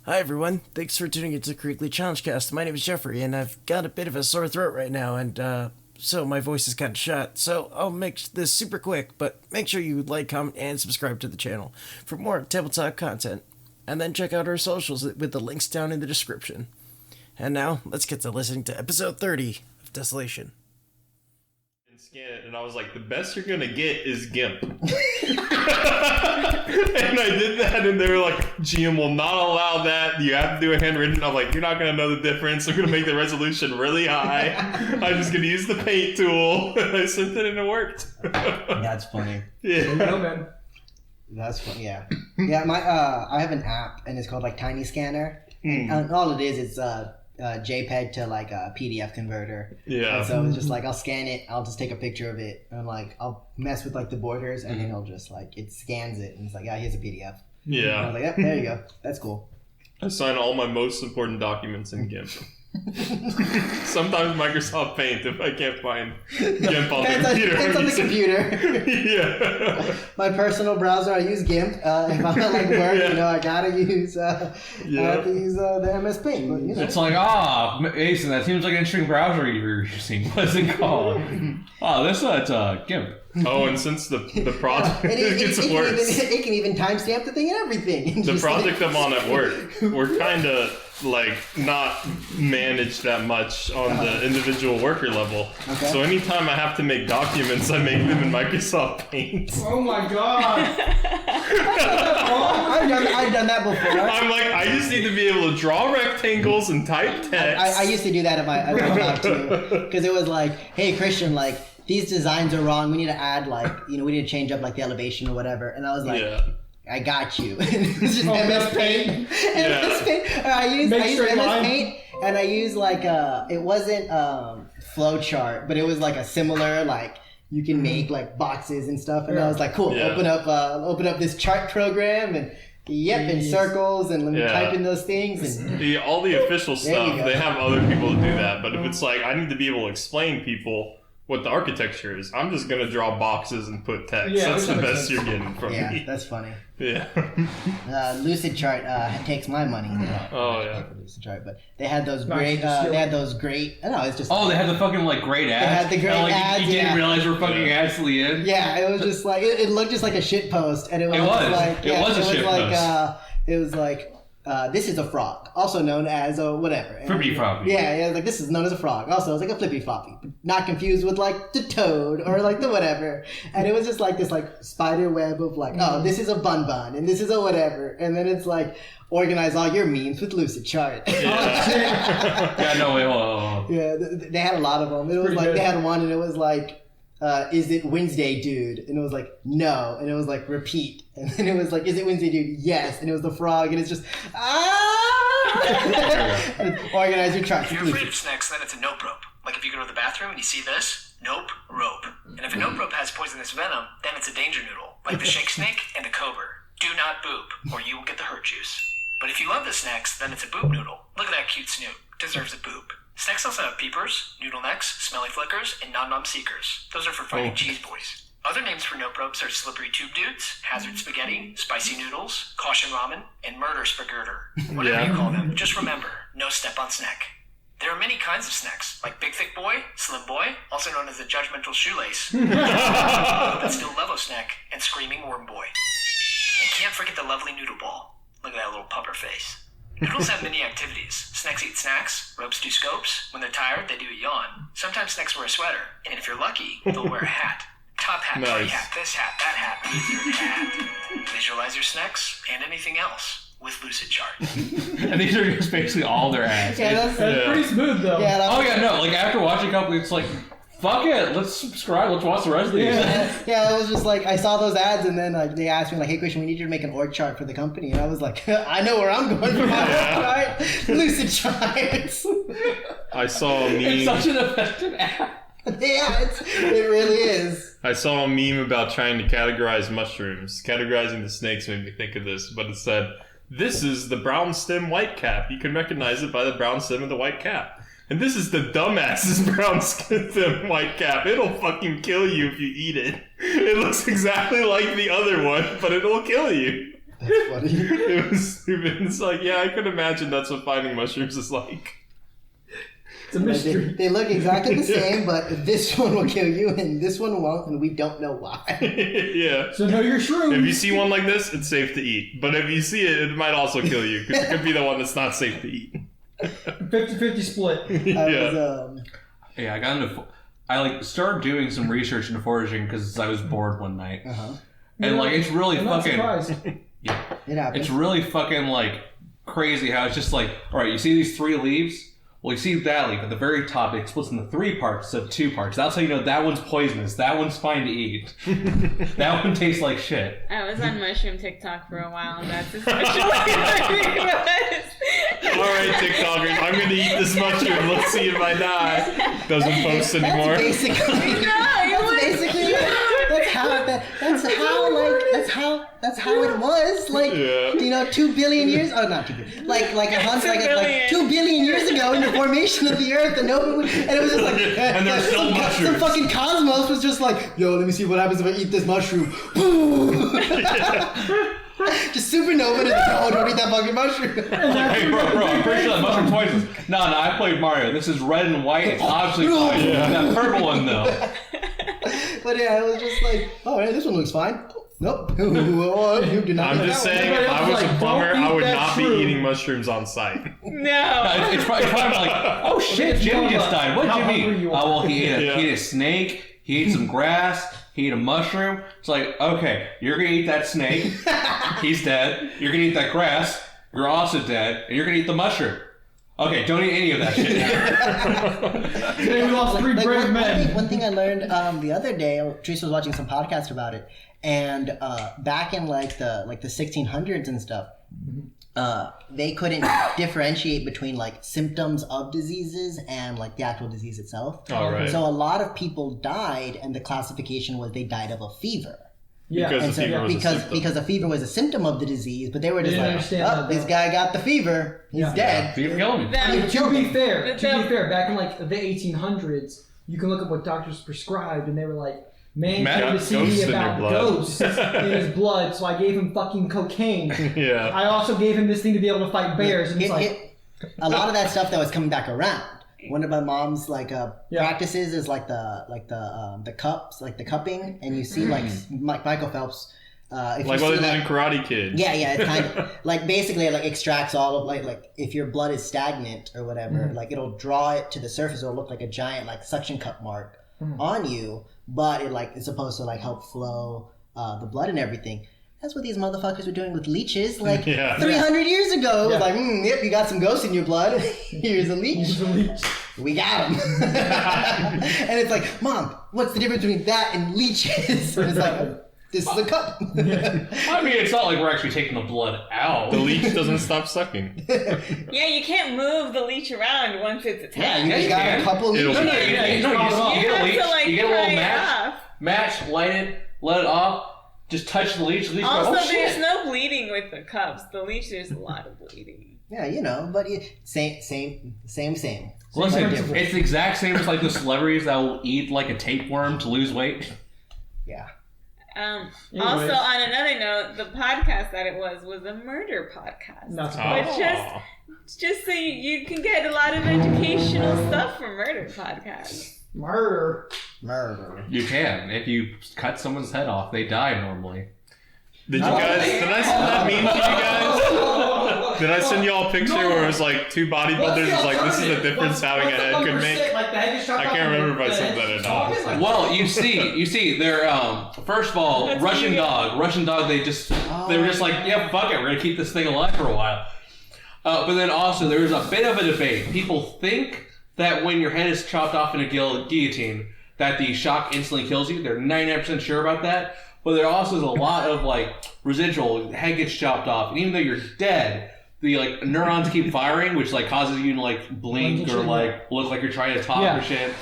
Hi everyone, thanks for tuning into the Creekly Challenge Cast. My name is Jeffrey, and I've got a bit of a sore throat right now, and so my voice is kind of shot. So I'll make this super quick, but make sure you like, comment, and subscribe to the channel for more tabletop content. And then check out our socials with the links down in the description. And now, let's get to listening to episode 30 of Desolation. And scan it, and I was like, the best you're gonna get is GIMP. And I did that, and they were like, GM will not allow that. You have to do a handwritten. I'm like, you're not gonna know the difference. I'm gonna make the resolution really high. I'm just gonna use the paint tool. And I sent it, and it worked. That's funny. Yeah. No, man. That's funny. Yeah. Yeah. I have an app, and it's called like Tiny Scanner. And all it is JPEG to like a PDF converter. Yeah. And so it's just like I'll scan it. I'll just take a picture of it, and like I'll mess with like the borders, and then it'll just like it scans it, and it's like, yeah, here's a PDF. Yeah. And I was like, yep, there you go. That's cool. I sign all my most important documents in GIMP. Sometimes Microsoft Paint if I can't find GIMP on the computer. Depends on the computer. Yeah. My personal browser, I use GIMP. If I'm at like work, I gotta use the MS Paint. But, It's like, Mason, that seems like an interesting browser you're using. What's it called? It's GIMP. Oh, and since the project it gets worse. It can even timestamp the thing and everything. The project I'm on at work, we're kind of like not managed that much on the individual worker level. Okay. So anytime I have to make documents, I make them in Microsoft Paint. Oh my god! I've done that before. I'm like, I just need to be able to draw rectangles and type text. I used to do that at my job too, because it was like, hey Christian, like these designs are wrong. We need to add we need to change up like the elevation or whatever. And I was like, I got you. It's just MS Paint. MS Paint. I use MS Paint, and I use like it wasn't flowchart, but it was like a similar like you can make like boxes and stuff. And I was like, cool. Open up this chart program and. And circles, and let me type in those things. And all the official stuff, they have other people to do that. But if it's like, I need to be able to explain people what the architecture is, I'm just going to draw boxes and put text. That's the best you're getting from me. Yeah, that's funny. Yeah. Lucid Chart takes my money. Lucid Chart, but they had those great. It's just. Oh, they had the fucking like great ads. They had the great ads. You didn't realize we're fucking actually in. Yeah, it was just like it looked just like a shit post, and it was like this is a frog, also known as a whatever. Flippy floppy. Yeah, like this is known as a frog. Also, it's like a flippy floppy, but not confused with like the toad or like the whatever. And it was just like this like spider web of like, this is a bun and this is a whatever, and then it's like organize all your memes with Lucid Chart. Yeah, no way. Hold on. Yeah, they had a lot of them. It was like they had one, and it was like. Is it Wednesday, dude? And it was like, no. And it was like, repeat. And then it was like, is it Wednesday, dude? Yes. And it was the frog. And it's just, and organize your charts. If you're afraid of snakes, then it's a nope rope. Like if you go to the bathroom and you see this, nope rope. And if a nope rope has poisonous venom, then it's a danger noodle. Like the shake snake and the cobra. Do not boop, or you will get the hurt juice. But if you love the snacks, then it's a boop noodle. Look at that cute snoot. Deserves a boop. Snacks also have peepers, noodle necks, smelly flickers, and nom-nom seekers. Those are for fighting cheese boys. Other names for nope ropes are slippery tube dudes, hazard spaghetti, spicy noodles, caution ramen, and murder spagurter. Whatever you call them, just remember, no step on snack. There are many kinds of snacks, like Big Thick Boy, Slim Boy, also known as the Judgmental Shoelace, but still Levo Snack, and Screaming Worm Boy. And can't forget the lovely Noodle Ball. Look at that little pupper face. Noodles have many activities. Snacks eat snacks, ropes do scopes. When they're tired, they do a yawn. Sometimes snacks wear a sweater, and if you're lucky, they'll wear a hat. Top hat, party hat, this hat, that hat, wizard hat. Visualize your snacks and anything else with Lucid Chart. And these are just basically all their ads. Yeah, that's pretty smooth though. Yeah, like after watching a couple, it's like, fuck it, let's subscribe, let's watch the rest of these. Yeah, it was just like, I saw those ads, and then like they asked me like, hey Christian, we need you to make an org chart for the company. And I was like, I know where I'm going for my org chart. Lucid Charts. I saw a meme. It's such an effective ad. Yeah, it really is. I saw a meme about trying to categorize mushrooms. Categorizing the snakes made me think of this, but it said, this is the brown stem white cap. You can recognize it by the brown stem of the white cap. And this is the dumbass's brown stem white cap. It'll fucking kill you if you eat it. It looks exactly like the other one, but it'll kill you. That's funny. It was stupid. It's like, yeah, I could imagine that's what finding mushrooms is like. It's a mystery. They look exactly the same, but this one will kill you and this one won't, and we don't know why. Yeah. So know your shrooms. If you see one like this, it's safe to eat. But if you see it, it might also kill you because it could be the one that's not safe to eat. 50-50 split. Yeah, I started doing some research into foraging because I was bored one night. And it's really I'm not fucking surprised. It happens. it's really fucking crazy how it's just all right, you see these 3 leaves? Well, you see that leaf at the very top, it splits into 3 parts instead of 2 parts. That's how you know that one's poisonous. That one's fine to eat. That one tastes like shit. I was on mushroom TikTok for a while, and that's essentially what it was. Alright, TikTokers, I'm gonna eat this mushroom. Let's see if I die. Doesn't post anymore. That's basically. That's how it was. 2 billion years. Oh, not 2 billion. Like 2 billion years ago in the formation of the Earth, and it was just like, and there's still mushrooms. Some fucking cosmos was just like, yo, let me see what happens if I eat this mushroom. Just supernova and don't eat that fucking mushroom. Hey, bro, I'm pretty sure that mushroom's poisonous. No, I played Mario. This is red and white. It's obviously fine. That purple one, though. But yeah, it was just like, oh, hey, this one looks fine. Nope. You do not. I'm just saying, if I was a plumber, I would not be eating mushrooms on site. No. It's probably oh shit, Jimmy just died. What did Jimmy eat? Oh, well, he ate a snake, he ate some grass, he ate a mushroom. It's like, okay, you're gonna eat that snake, he's dead. You're gonna eat that grass, you're also dead, and you're gonna eat the mushroom. Okay, don't eat any of that shit. Today we lost 3 brave men. One thing I learned the other day, Teresa was watching some podcast about it, and back in the 1600s and stuff, they couldn't differentiate between symptoms of diseases and the actual disease itself. Oh, right. So a lot of people died, and the classification was they died of a fever. Yeah. Because the fever was a symptom of the disease, but they were just this guy got the fever, he's dead. Fever killed me. I mean, to be fair, back in the 1800s, you can look up what doctors prescribed, and they were like, man came to see me about ghosts in his blood, so I gave him fucking cocaine. Yeah. I also gave him this thing to be able to fight bears, and a lot of that stuff that was coming back around. One of my mom's practices is the cups, the cupping, and you see Michael Phelps. Like what they did in Karate Kid. Yeah, it's kind of basically extracts all of if your blood is stagnant or whatever, it'll draw it to the surface. It'll look like a giant suction cup mark on you, but it's supposed to help flow the blood and everything. That's what these motherfuckers were doing with leeches 300 years ago. It was yep, you got some ghosts in your blood. Here's a leech. We got him. And it's like, Mom, what's the difference between that and leeches? And it's like, this is a cup. I mean, it's not like we're actually taking the blood out. The leech doesn't stop sucking. Yeah, you can't move the leech around once it's attached. Yeah, you got a couple leeches. You get a leech, you get a little match, light it, let it off. Just touch the leech. Also, there's no bleeding with the cups. The leech, there's a lot of bleeding. Yeah, but same. Listen, it's the exact same as the celebrities that will eat a tapeworm to lose weight. Yeah. Also, on another note, the podcast that it was a murder podcast. But just so you can get a lot of educational stuff from murder podcasts. Murder. You can. If you cut someone's head off, they die normally. Did I send that meme to you guys? Did I send y'all a picture where it was 2 bodybuilders? It's this is the difference having a head could make. I can't remember if I said that or not. Well, you see, they're first of all, Russian dog. They were just yeah, fuck it, we're gonna keep this thing alive for a while. But then also there's a bit of a debate. People think that when your head is chopped off in a guillotine, that the shock instantly kills you. They're 99% sure about that. But there also is a lot of residual. Head gets chopped off, and even though you're dead, the neurons keep firing, which causes you to blink or look like you're trying to talk or shit.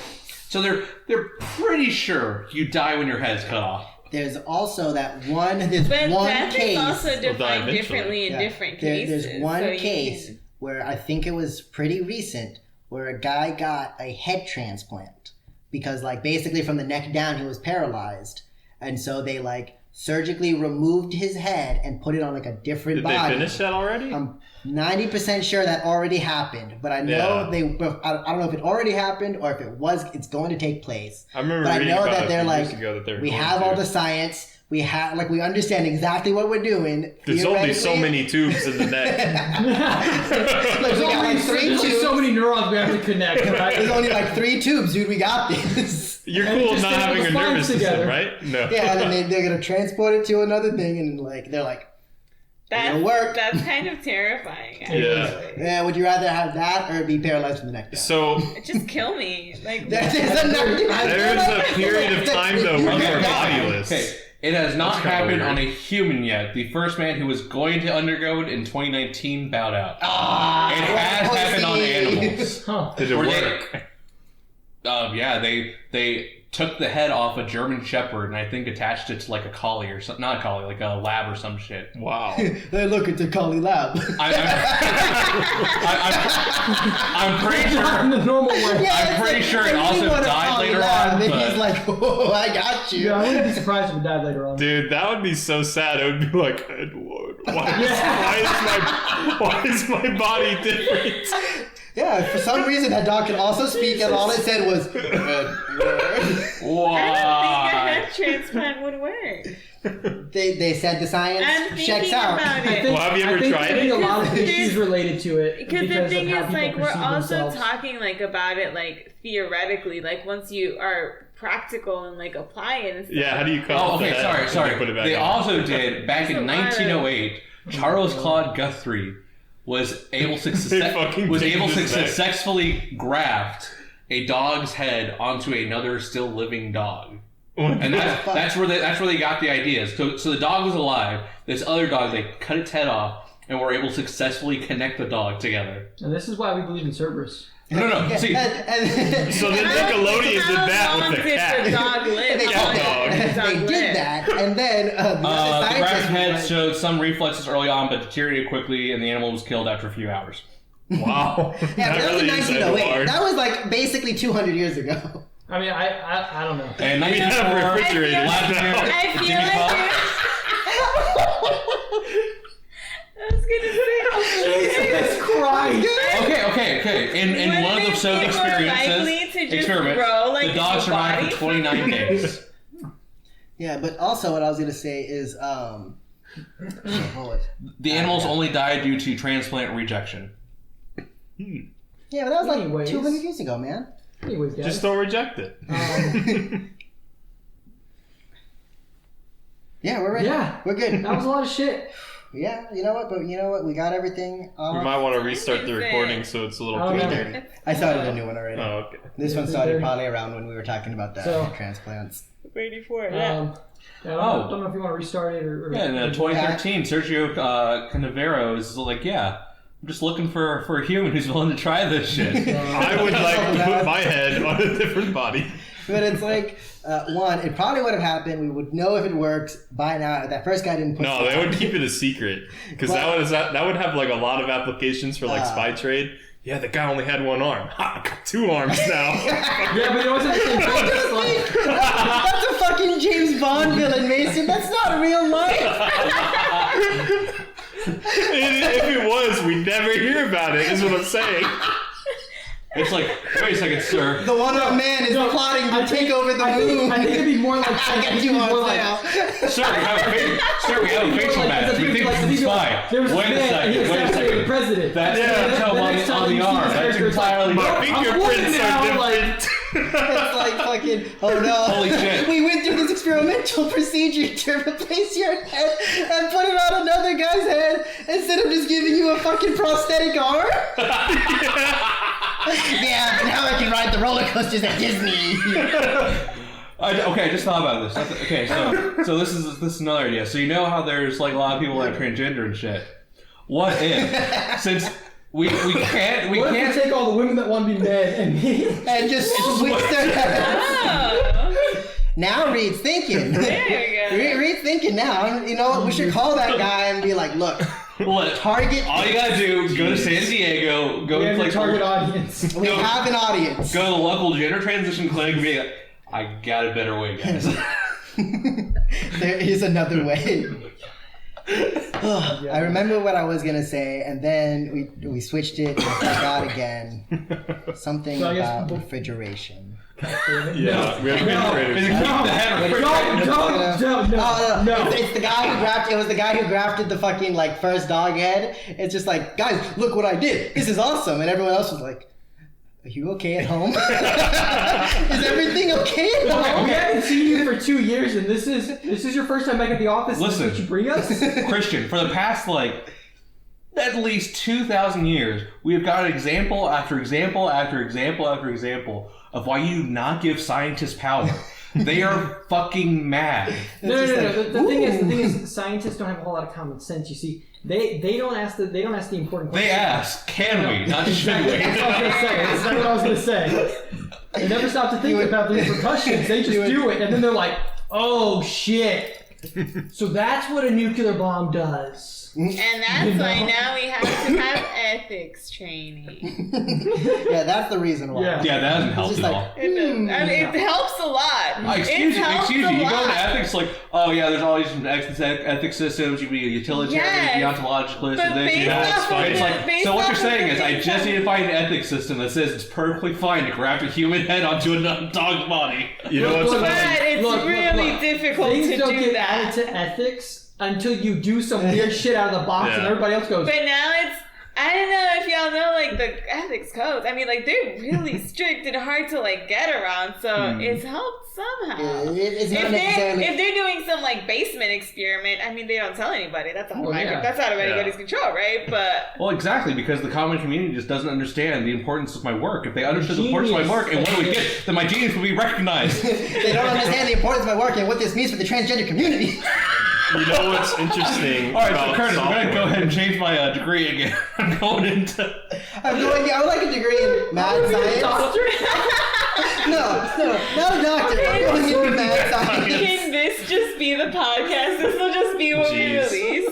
So they're pretty sure you die when your head's cut off. There's also that one. There's one case. But also defined differently in different cases. There's one case where I think it was pretty recent, where a guy got a head transplant because basically from the neck down he was paralyzed. And so they surgically removed his head and put it on like a different body. Did they finish that already? I'm 90% sure that already happened, but I know I don't know if it already happened or if it's going to take place. I remember but reading I know about that they're like, we have all the science. We have we understand exactly what we're doing. There's only so many tubes in the neck. There's only so many neurons we have to connect. Right? There's only like 3 tubes, dude. We got this. You're cool not having a nervous system, right? No. Yeah, and then they're gonna transport it to another thing, and they're like, it'll work. That's kind of terrifying. Yeah. Would you rather have that or be paralyzed from the neck down? So just kill me. Like there's a period of time though where you're bodiless. Okay. It has not happened on a human yet. The first man who was going to undergo it in 2019 bowed out. It has happened on animals. Did it work? Yeah, they took the head off a German Shepherd and I think attached it to like a collie or something. Not a collie, like a lab or some shit. Wow. They look at the collie lab. I'm pretty sure. In the normal way. Yeah, I'm pretty sure it also died later on. And he's like, oh, I got you. Yeah, I wouldn't be surprised if it died later on. Dude, that would be so sad. It would be like, Edward, why is my body different? Yeah, for some reason that dog could also speak, and all it said was Edward. Why? I don't think a head transplant would work. They said the science checks out. About it. Well, have you ever tried it? A lot of issues related to it. Because the thing is, like, we're also themselves. talking like about it, like theoretically, like once you are practical and like apply it. And stuff. Yeah, how do you cut? Oh, okay, sorry. Put it back They on? also did back in 1908. Charles Claude Guthrie was able to successfully graft a dog's head onto another still living dog. And that's where they got the ideas. So the dog was alive. This other dog, they cut its head off and were able to successfully connect the dog together. And this is why we believe in Cerberus. No. See, so then Nickelodeon did that with the cat. The dog lived. They did that, and then the grafted head showed some reflexes early on, but deteriorated quickly, and the animal was killed after a few hours. Wow. Yeah, that was in 1908. That was like basically 200 years ago. I mean, I don't know. And we have refrigerators now. I feel I was gonna say, Jesus Christ! Okay. In one of the Soviet experiences, the dog survived for 29 days. Yeah, but also what I was gonna say is, the animals only died due to transplant rejection. Yeah, but that was like 200 years ago, man. Anyways, guys. Just don't reject it. Yeah, we're ready. Yeah, we're good. That was a lot of shit. Yeah, you know what? We got everything. We might want to restart the recording so it's a little cleaner. I started a new one already. Oh, okay. This one started probably around when we were talking about the transplants. waiting for it. I don't know if you want to restart it or in 2013, Sergio Canavero is like, I'm just looking for a human who's willing to try this shit. I would like to put my head on a different body. But it's like, one, it probably would have happened. We would know if it works by now. That first guy didn't put No, they would keep it a secret. Because that would have like a lot of applications for like spy trade. Yeah, the guy only had one arm. Ha, I got 2 arms now. Yeah, but it wasn't the same thing. That's a fucking James Bond villain, Mason. That's not real life. If it was, we'd never hear about it, is what I'm saying. It's like, wait a second, sir. The one-armed man is plotting to take over the moon. I think it'd be more like... I got 2 arms now. Sir, we have a facial match. We think this is a spy. Wait a second. The president. That's on the arm. That's entirely My fingerprints are different. It's like fucking, oh no. Holy shit. We went through this experimental procedure to replace your head and put it on another guy's head instead of just giving you a fucking prosthetic arm. Yeah, now I can ride the roller coasters at Disney. Okay, I just thought about this. Okay, so this is another idea. So you know how there's like a lot of people that are transgender and shit. What if, since we can't What if we take all the women that want to be men and just switch their heads? Oh. Now Reed's thinking. There you go. Reed's thinking now. You know what? We should call that guy and be like, look. Target. All you gotta do, go to San Diego, go to like target audience. We have an audience. Go to the local gender transition clinic and be like, I got a better way, guys. There is another way. I remember what I was gonna say, and then we switched it and I forgot again. Something about refrigeration. Yeah, we have refrigerators. No. It's the guy who grafted. It was the guy who grafted the fucking like first dog head. It's just like, guys, look what I did. This is awesome, and everyone else was like, "Are you okay at home? Is everything okay at home?" We haven't seen you for 2 years, and this is your first time back at the office. Listen, what you bring us, Christian. For the past at least 2,000 years, we have got example after example after example after example of why you do not give scientists power. They are fucking mad. No. The thing is, scientists don't have a whole lot of common sense. You see, they don't ask the important questions. They ask, can we, not should we? That's what I was gonna say. They never stop to think about the repercussions. They just do it, and then they're like, "Oh shit!" So that's what a nuclear bomb does. And that's why now we have to have ethics training. Yeah, that's the reason why. Yeah, that doesn't help at all. It helps a lot. Excuse you. You go into ethics like, oh yeah, there's all these ethics systems. You can be a utilitarian, you can be ontologicalist, and this, you know. It's like, so what you're saying is, I just need to find an ethics system that says it's perfectly fine to graft a human head onto a dog's body. You know what's funny? It's really difficult to do that. Added to ethics until you do some weird shit out of the box and everybody else goes. But now I don't know if y'all know like the ethics codes. I mean, like they're really strict and hard to like get around. So it's helped somehow. It's not necessarily. If they're doing some like basement experiment, I mean, they don't tell anybody. That's out of anybody's control, right? But well, exactly, because the common community just doesn't understand the importance of my work. If they understood the importance of my work and what do we get, then my genius will be recognized. They don't understand the importance of my work and what this means for the transgender community. You know what's interesting? All right, so Curtis, I'm going to go ahead and change my degree again. I'm going into... I would like a degree in mad science. No, doctor. I'm going into mad science. Can this just be the podcast? This will just be what we release.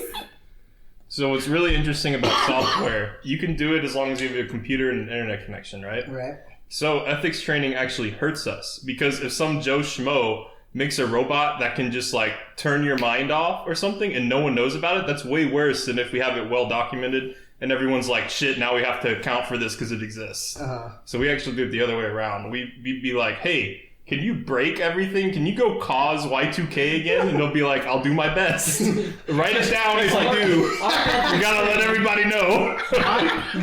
So what's really interesting about software, you can do it as long as you have a computer and an internet connection, right? Right. So ethics training actually hurts us, because if some Joe Schmo makes a robot that can just like turn your mind off or something and no one knows about it, that's way worse than if we have it well documented and everyone's like, shit, now we have to account for this because it exists. So we actually do it the other way around. We'd be like, hey, can you break everything? Can you go cause Y2K again? And they'll be like, I'll do my best. Write it down if you do. You gotta let everybody know.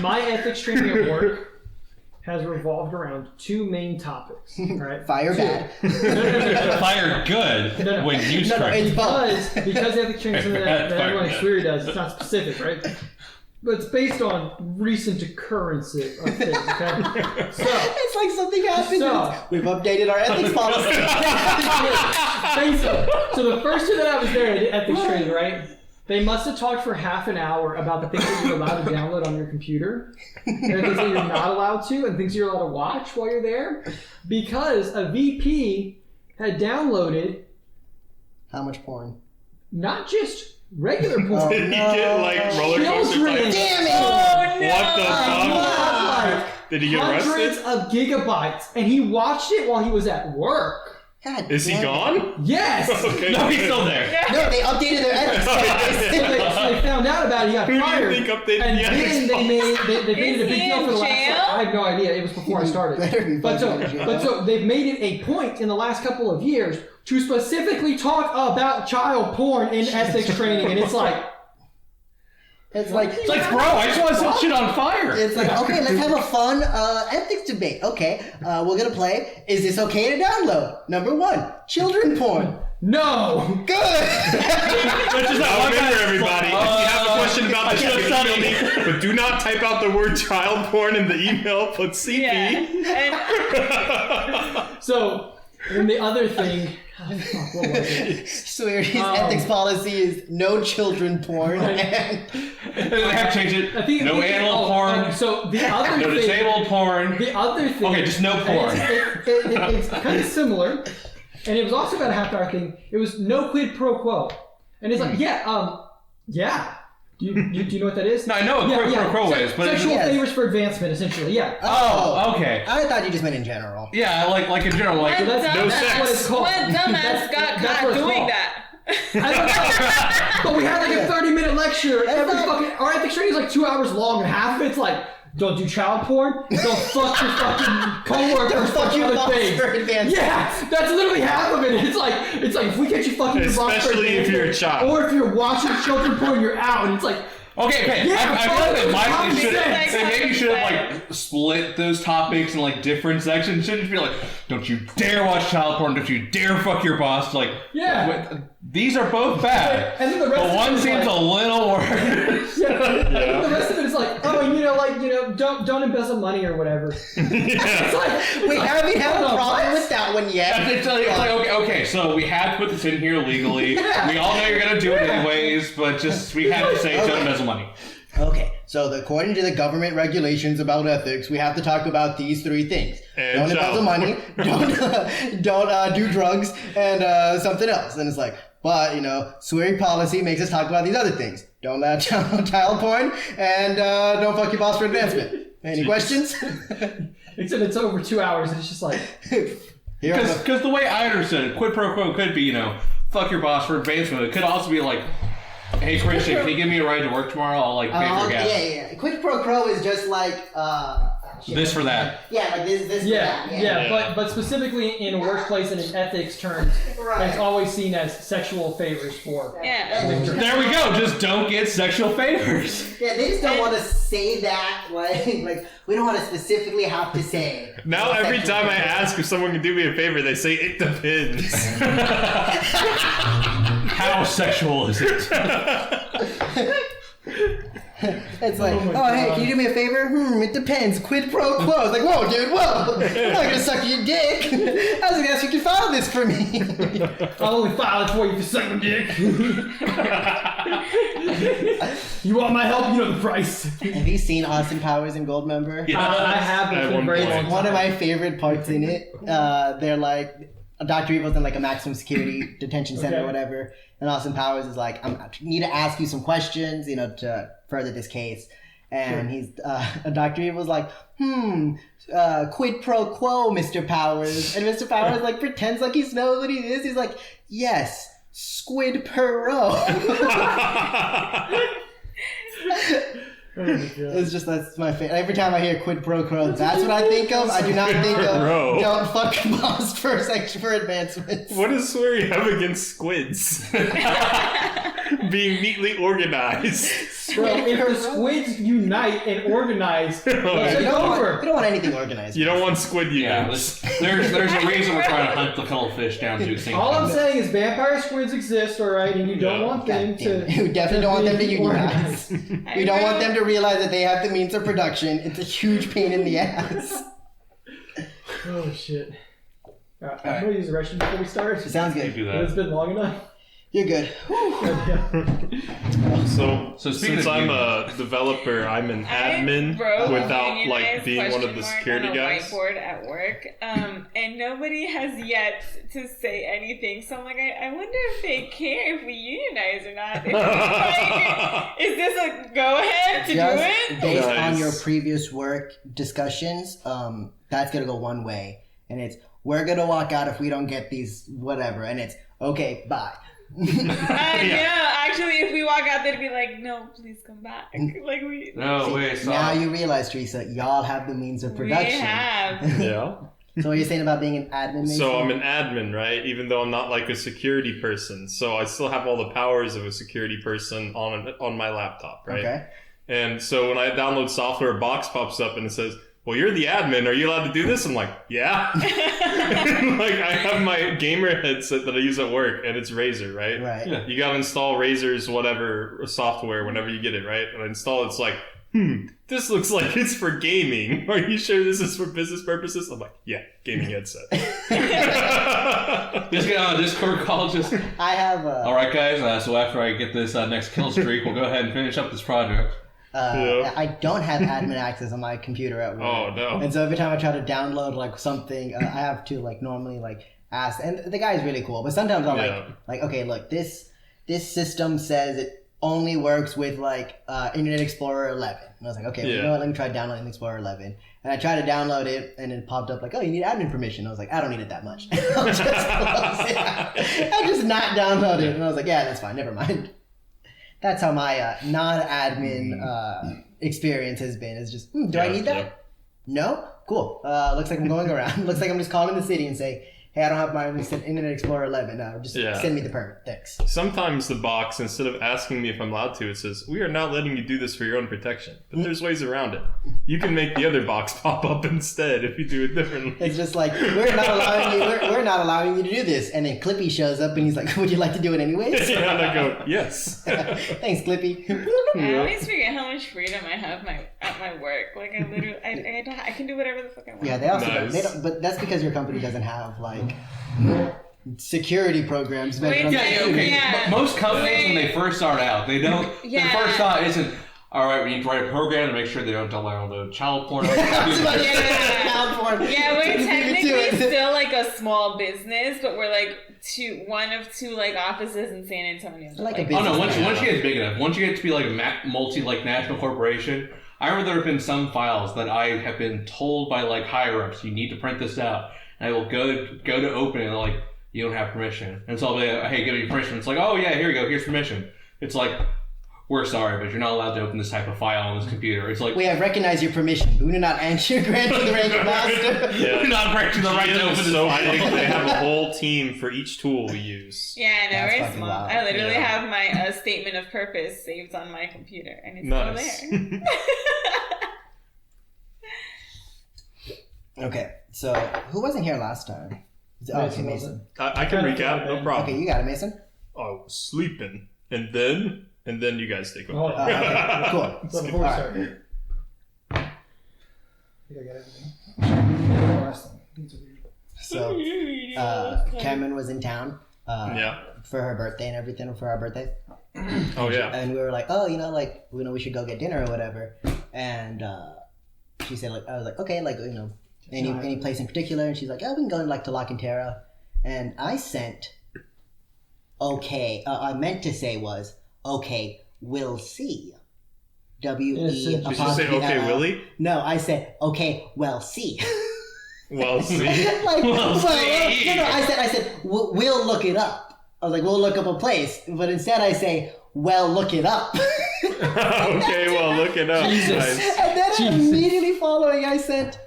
My ethics training at work has revolved around two main topics. Right? Fire bad. Fire good when used correctly. Because ethics training is something that everyone at Swear does. It's not specific, right? But it's based on recent occurrences of things, okay? So it's like something happened. We've updated our ethics policy. So the first year that I was there, I did ethics training, right? They must have talked for half an hour about the things that you're allowed to download on your computer, and the things that you're not allowed to, and things you're allowed to watch while you're there, because a VP had downloaded... How much porn? Not just regular porn. Did he get like roller coaster type? Damn it! Oh no! What the fuck? Did he get arrested? Hundreds of gigabytes, and he watched it while he was at work. God Is he gone? Yes! Okay. No, he's still there. No, they updated their ethics policy. So they found out about it, he got fired. Who do you think updated And the ethics then they made it a big deal for the last... jail? I have no idea. It was before I started. But so they've made it a point in the last couple of years to specifically talk about child porn in ethics training, and it's like... It's like, bro, I just want to set shit on fire. It's like, okay, let's have a fun ethics debate. Okay, we're gonna play. Is this okay to download? Number 1, children porn. No! Good! That's just Now remember, everybody, if you have a question about the show, email me, but do not type out the word child porn in the email, put CP. Yeah. So, and the other thing... what was it? Swear's ethics policy is no children porn. And they have to change it. No animal porn. So the other no thing... disabled porn. The other thing... Okay, just no porn. It's kind of similar. And it was also about a half-hour thing. It was no quid pro quo. And it's like, yeah. Do you know what that is? No, I know what quid pro quo is, but sexual favors for advancement, essentially. Yeah. Oh, okay. I thought you just meant in general. Yeah, like in general, like What that's what it's called. What dumbass got caught doing that? I don't know. But we had like a 30-minute lecture. Our ethics training is like 2 hours long, and half of it's like, don't do child porn, don't fuck your fucking coworkers, Don't fuck your boss for advancement. Yeah, that's literally half of it. It's like if we get you fucking your boss for Especially if you're a child. or if you're watching children porn, you're out, and it's like. Okay. Yeah, I feel like they maybe should have like split those topics in like different sections. Shouldn't be like, don't you dare watch child porn, don't you dare fuck your boss. Like, these are both bad. And then the rest but of one it is seems like, a little worse. And the rest of it is like, don't embezzle money or whatever. It's like, We haven't had a problem with that one yet. It's like okay, so we had to put this in here legally. Yeah. We all know you're gonna do it anyways, but just we have to say don't embezzle money. Okay, so according to the government regulations about ethics, we have to talk about these 3 things: And don't embezzle child money, don't do drugs, and something else. And it's like, but swearing policy makes us talk about these other things: don't allow child porn, and don't fuck your boss for advancement. Any questions? Except it's over 2 hours, and it's just like. Because the way I understood it, quid pro quo could be fuck your boss for advancement. It could also be like, hey Christian, can you give me a ride to work tomorrow? I'll pay for gas. Yeah. Quid pro quo is just like this for that. Yeah, like this for that. Yeah. But specifically in a workplace and in ethics terms, it's always seen as sexual favors for. Yeah. There we go. Just don't get sexual favors. Yeah, they just don't want to say that. Like we don't want to specifically have to say. Now every time I ask if someone can do me a favor, they say it depends. How sexual is it? It's like, hey, can you do me a favor? It depends. Quid pro quo. It's like, whoa, dude, whoa. I'm not gonna suck your dick. I was gonna ask you to file this for me. I'll only file it for you if you suck my dick. You want my help? You know the price. Have you seen Austin Powers and Goldmember? Yeah. I have, but it's been very long. One of my favorite parts in it, they're like, Dr. Evil's in like a maximum security detention center or whatever, and Austin Powers is like, I need to ask you some questions, to further this case. And he's, Dr. Evil's like, quid pro quo, Mr. Powers. And Mr. Powers like pretends like he knows what he is. He's like, yes, squid pro. It's just, that's my favorite. Every time I hear quid pro quo, that's what I think of. I do not think of don't fuck boss for advancements. What does swearing have against squids? Being neatly organized. Bro, if the squids unite and organize, You don't want anything organized. You don't want squid units. There's a reason we're trying to hunt the cuttlefish down to extinction. all I'm saying is vampire squids exist, alright, and you don't want them to... We definitely don't want them to unionize. We don't want them to realize that they have the means of production. It's a huge pain in the ass. Oh, shit. I'm going to use the restroom before we start. Sounds good. Do It's that. been long enough. You're good. So speaking since of I'm a developer, I'm an admin without like being one of the security guys. Whiteboard at work, and nobody has yet to say anything. So I'm like, I wonder if they care if we unionize or not. Is this a go ahead to do it? Based on your previous work discussions, that's gonna go one way, and it's we're gonna walk out if we don't get these whatever, and it's okay, bye. Yeah, actually, if we walk out, they'd be like, "No, please come back." Like we. No, wait. Stop. Now you realize, Teresa, y'all have the means of production. We have. Yeah. So what are you saying about being an admin? Mason? So I'm an admin, right? Even though I'm not like a security person, so I still have all the powers of a security person on my laptop, right? Okay. And so when I download software, a box pops up and it says, well, you're the admin. Are you allowed to do this? I'm like, yeah. Like, I have my gamer headset that I use at work, and it's Razer, right? Right. Yeah. You gotta install Razer's whatever software whenever you get it, right? And I install it, it's like, this looks like it's for gaming. Are you sure this is for business purposes? I'm like, yeah, gaming headset. Just get on a Discord call. I have a... All right, guys. So after I get this next kill streak, we'll go ahead and finish up this project. I don't have admin access on my computer at work. Oh, no. And so every time I try to download like something, I have to like normally like ask. And the guy is really cool, but sometimes I'm like, okay, look, this system says only works with like Internet Explorer 11. And I was like, okay, well, you know what? Let me try downloading Explorer 11. And I tried to download it, and it popped up like, oh, you need admin permission. I was like, I don't need it that much. I'll just close it out. I'll just not download it. And I was like, yeah, that's fine. Never mind. That's how my non-admin experience has been. It's just, do I need that? Yeah. No? Cool. Looks like I'm going around. Looks like I'm just calling the city and say, hey, I don't have my Internet Explorer 11. Just send me the permit. Thanks. Sometimes the box, instead of asking me if I'm allowed to, it says, we are not letting you do this for your own protection. But there's ways around it. You can make the other box pop up instead if you do it differently. It's just like, we're not allowing you to do this. And then Clippy shows up and he's like, would you like to do it anyways? Yeah, and I go, yes. Thanks, Clippy. I always forget how much freedom I have at my work. Like, I literally, I can do whatever the fuck I want. Yeah, they also don't, but that's because your company doesn't have, like, security programs. Wait, But most companies, when they first start out, they don't. Their first thought isn't, all right, we need to write a program to make sure they don't download child porn. Child porn. Yeah, we're technically still like a small business, but we're like one of two like offices in San Antonio. Like a business. Oh no! Once you get big enough, once you get to be like a national corporation. I remember there have been some files that I have been told by like higher ups, you need to print this out. And I will go to open it and they're like, you don't have permission. And so I'll be like, hey, give me permission. It's like, oh yeah, here you go, here's permission. It's like, we're sorry, but you're not allowed to open this type of file on this computer. It's like, we have recognized your permission, but we do not grant you the rank of master. Yeah. We're not granting the right to open this file. They have a whole team for each tool we use. Yeah, no, we're small. Wild. I literally have my statement of purpose saved on my computer, and it's still there. Okay, so who wasn't here last time? Okay, Mason. I can recap, no problem. Okay, you got it, Mason. I was sleeping, and then you guys take over. Okay, cool. So before we start, I think I got everything. Last thing. So, Cameron was in town. For her birthday and everything, for our birthday. Oh yeah. And we were like, oh, we should go get dinner or whatever. And she said, like, I was like, okay, like, any place in particular? And she's like, oh, we can go to La Cantera. And I sent, okay, I meant to say was, okay, we'll see. W-E. Did you say okay, Willie? No, I said, okay, well, see. Well, see. I said, we'll look it up. I was like, we'll look up a place. But instead I say, well, look it up. Okay, well, look it up. Jesus. Nice. And then immediately following, I sent,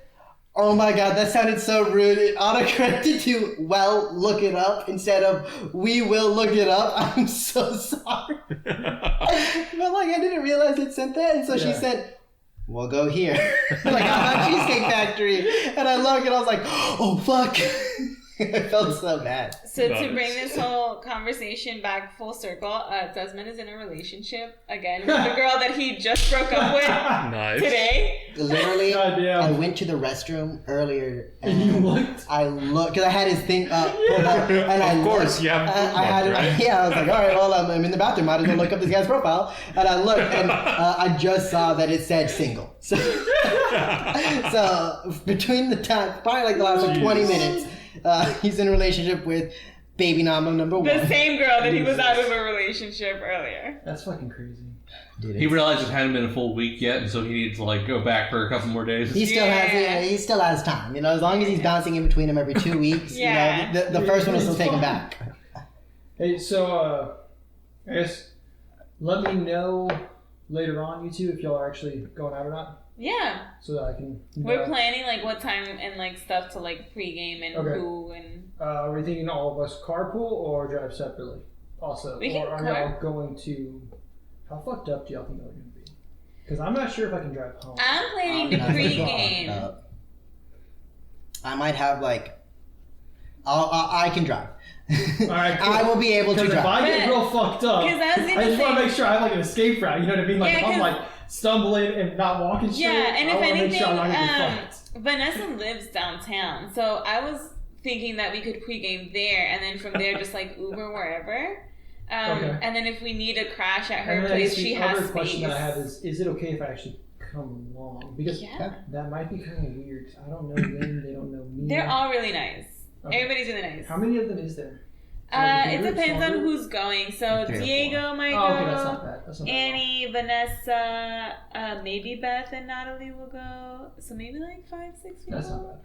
oh my god, that sounded so rude. It autocorrected to, well, look it up, instead of, we will look it up. I'm so sorry. But I didn't realize it sent that. And so she said, we'll go here. Like, I'm at Cheesecake Factory. And I look and I was like, oh, fuck. I felt so bad. So to bring this whole conversation back full circle, Desmond is in a relationship again with the girl that he just broke up with today. Literally, I went to the restroom earlier and you looked? I looked because I had his thing up. And of course, you have right? Yeah, I was like, all right, well, I'm in the bathroom. Might as well look up this guy's profile. And I looked and I just saw that it said single. So, between the time, probably like the last 20 minutes, he's in a relationship with baby mama number one. The same girl that he was out of a relationship earlier. That's fucking crazy. Dude, he realized it hadn't been a full week yet, and so he needs to like go back for a couple more days. He still has time. As long as he's bouncing in between them every 2 weeks. The first one will still take him back. Hey, so I guess let me know later on, you two, if y'all are actually going out or not. Yeah. So that I can. We're planning like what time and like stuff to like pregame and who and. Are we thinking all of us carpool or drive separately? Also, or are y'all going to? How fucked up do y'all think y'all are going to be? Because I'm not sure if I can drive home. I'm planning to pregame. I might have like. I can drive. All right, cool. I will be able to drive. If I get real fucked up, I just want to make sure I have like an escape route. You know what I mean? Like if I'm like stumbling and not walking straight. Yeah, and if anything, sure Vanessa lives downtown, so I was thinking that we could pregame there, and then from there just like Uber wherever. And then if we need a crash at her place, she has space. The other question that I have is it okay if I actually come along? Because that might be kind of weird. I don't know them, they don't know me. They're all really nice. Okay. Everybody's really nice. How many of them is there? Like, it depends on who's going. So 3 or 4. Diego might Oh, go. okay, that's not bad. That's not bad. Annie, Vanessa, maybe Beth and Natalie will go. So maybe like 5, 6 people. That's not bad.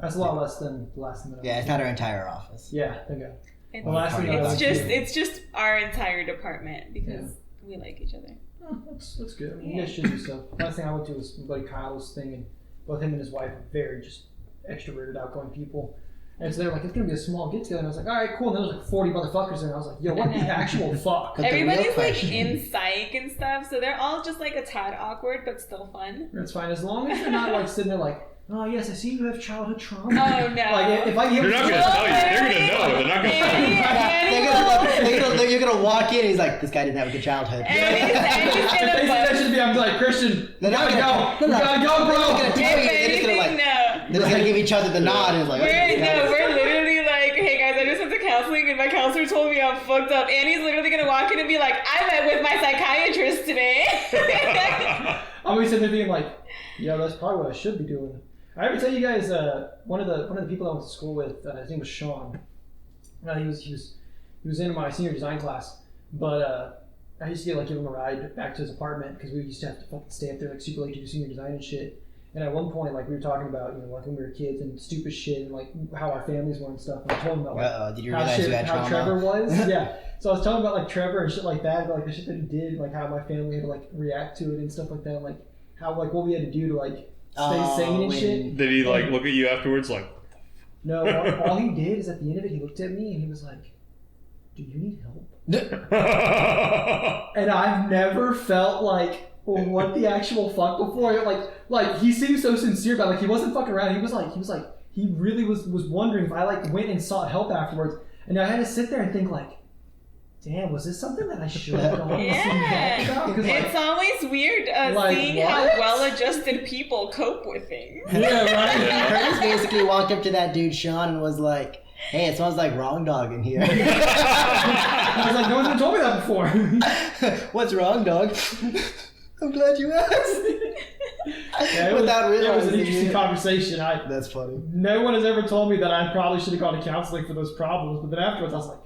That's a lot less than the last thing that I Yeah, it's not our entire office. Yeah, there you go. It's, The last thing that I it's just our entire department because we like each other. Oh, that's good. I mean, you guys should do stuff. Last thing I went to was my buddy Kyle's thing, and both him and his wife are very just extroverted, outgoing people. And so they were like, it's going to be a small get-together. And I was like, all right, cool. And there was like 40 motherfuckers there. And I was like, yo, what the actual fuck? But the real Everybody's like question- in psych and stuff, so they're all just like a tad awkward, but still fun. It's fine. As long as they're not like sitting there like, oh, yes, I see you have childhood trauma. Oh, no. Like, if I hear They're not going to tell you. They're going to know. They're not going to tell you. You're gonna walk in and he's like, this guy didn't have a good childhood. Andy's gonna Basically, that bust. should be, I'm like, Christian, we gotta go. We gotta go, They're not bro. gonna tell you. They're just gonna Anything, like, they're just gonna give each other the nod and it's like, okay, this guy- we're literally like, hey guys, I just went to counseling and my counselor told me I'm fucked up. Annie's literally gonna walk in and be like, I met with my psychiatrist today. I'm always sitting there being like, yeah, that's probably what I should be doing. I ever tell you guys, one of the people I went to school with, his name was Sean. He was in my senior design class, but I used to give him a ride back to his apartment because we used to have to fucking stay up there like super late to do senior design and shit. And at one point, like we were talking about, like when we were kids and stupid shit and like how our families were and stuff. And I told him about like did you realize you had how trauma? Trevor was. Yeah. So I was telling him about like Trevor and shit like that, about, like the shit that he did, like how my family had to like react to it and stuff like that, and, like how like what we had to do to like stay sane and shit. Did he like look at you afterwards like? No, all he did is at the end of it, he looked at me and he was like, "Do you need help?" And I've never felt like, well, what the actual fuck before. Like he seemed so sincere about it. Like he wasn't fucking around. He was like he really was wondering if I like went and sought help afterwards. And I had to sit there and think like, damn, was this something that I should have gone and seen help about? 'Cause, like, It's always weird seeing what? how well-adjusted people cope with things. yeah, right. Curtis basically walked up to that dude Sean and was like, hey, it smells like wrong dog in here. I was like, no one's ever told me that before. What's wrong, dog? I'm glad you asked. Yeah, it was an realizing interesting it. conversation. That's funny. No one has ever told me that I probably should have gone to counseling for those problems, but then afterwards I was like,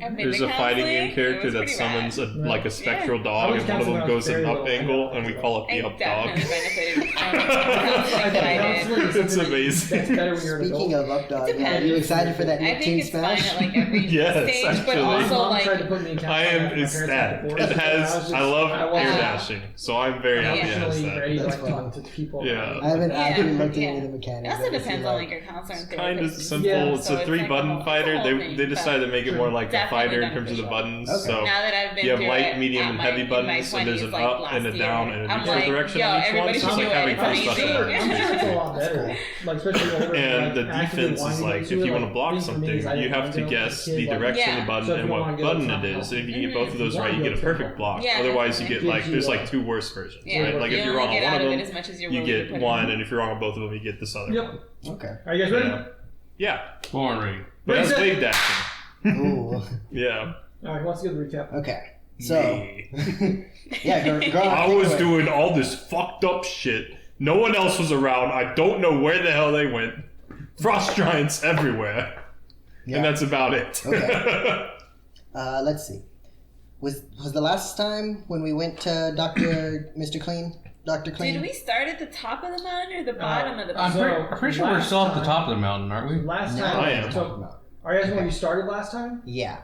I've been There's to a fighting counseling. game character It was that pretty summons rad. like a spectral I dog, was and one of them counseling goes when I an was up very angle, little. and we call it the I up dog. definitely benefited from counseling that I did. It's amazing. That's better when you're an Speaking adult. of Up Dog, It depends. are you excited for that I think Nicktoon it's fun Smash? at like every Yes, stage, but actually. My also mom like tried to put me in I counseling am after my parents got ecstatic. divorced, It has. I love I air wasn't dashing, so I'm very happy it has emotionally that. ready to That's like funny. talk to people. Yeah. I haven't actually looked yeah. into any of the It mechanics. also I just depends see, on like, like your counselor and Kind of therapist. simple. Yeah. It's So a it's 3-button like a fighter. whole They thing, decided to make it more like a definitely fighter in terms of the beneficial. buttons. Okay. So Now that I've been you have through light, it medium, at and my- heavy in my buttons, and there's 20s, an like, up and a last down year. and a I'm neutral like, direction yo, on each one. everybody So it's like should do having it. three It's special easy. buttons. I'm sure it's a lot better. That's Like especially older. And like, the actively defense is wanting like, to if do you it, want to block like, for me, something, I you didn't have want to go as a guess kid, the like, direction of Yeah. the button So if and you what wanna go, button it's it not is. If you can helpful. get both of those right, you get a perfect block. Yeah, Otherwise, you get definitely. like there's like two worse versions, Yeah, right? Like you if you're only wrong get on out one of of it as much as you're them, you willing to get put one, in. and if you're wrong on both of them, you get this other one. Yep. Okay. Are you guys ready? Yeah. Yeah, Born ready. but Ready, that's set. wave dashing. Ooh. Yeah. All right. Let's get the recap. Okay. So, Me. yeah, girl, I was doing all this fucked up shit. No one else was around. I don't know where the hell they went. Frost giants everywhere. Yeah. And that's about it. Okay. Let's see. Was the last time when we went to Mr. Clean? Dr. Clean? Did we start at the top of the mountain or the bottom of the I'm mountain? pretty sure we're last still at the time- top of the mountain, aren't we? Last No, time. I am. So, are you guys where you started last time? Yeah.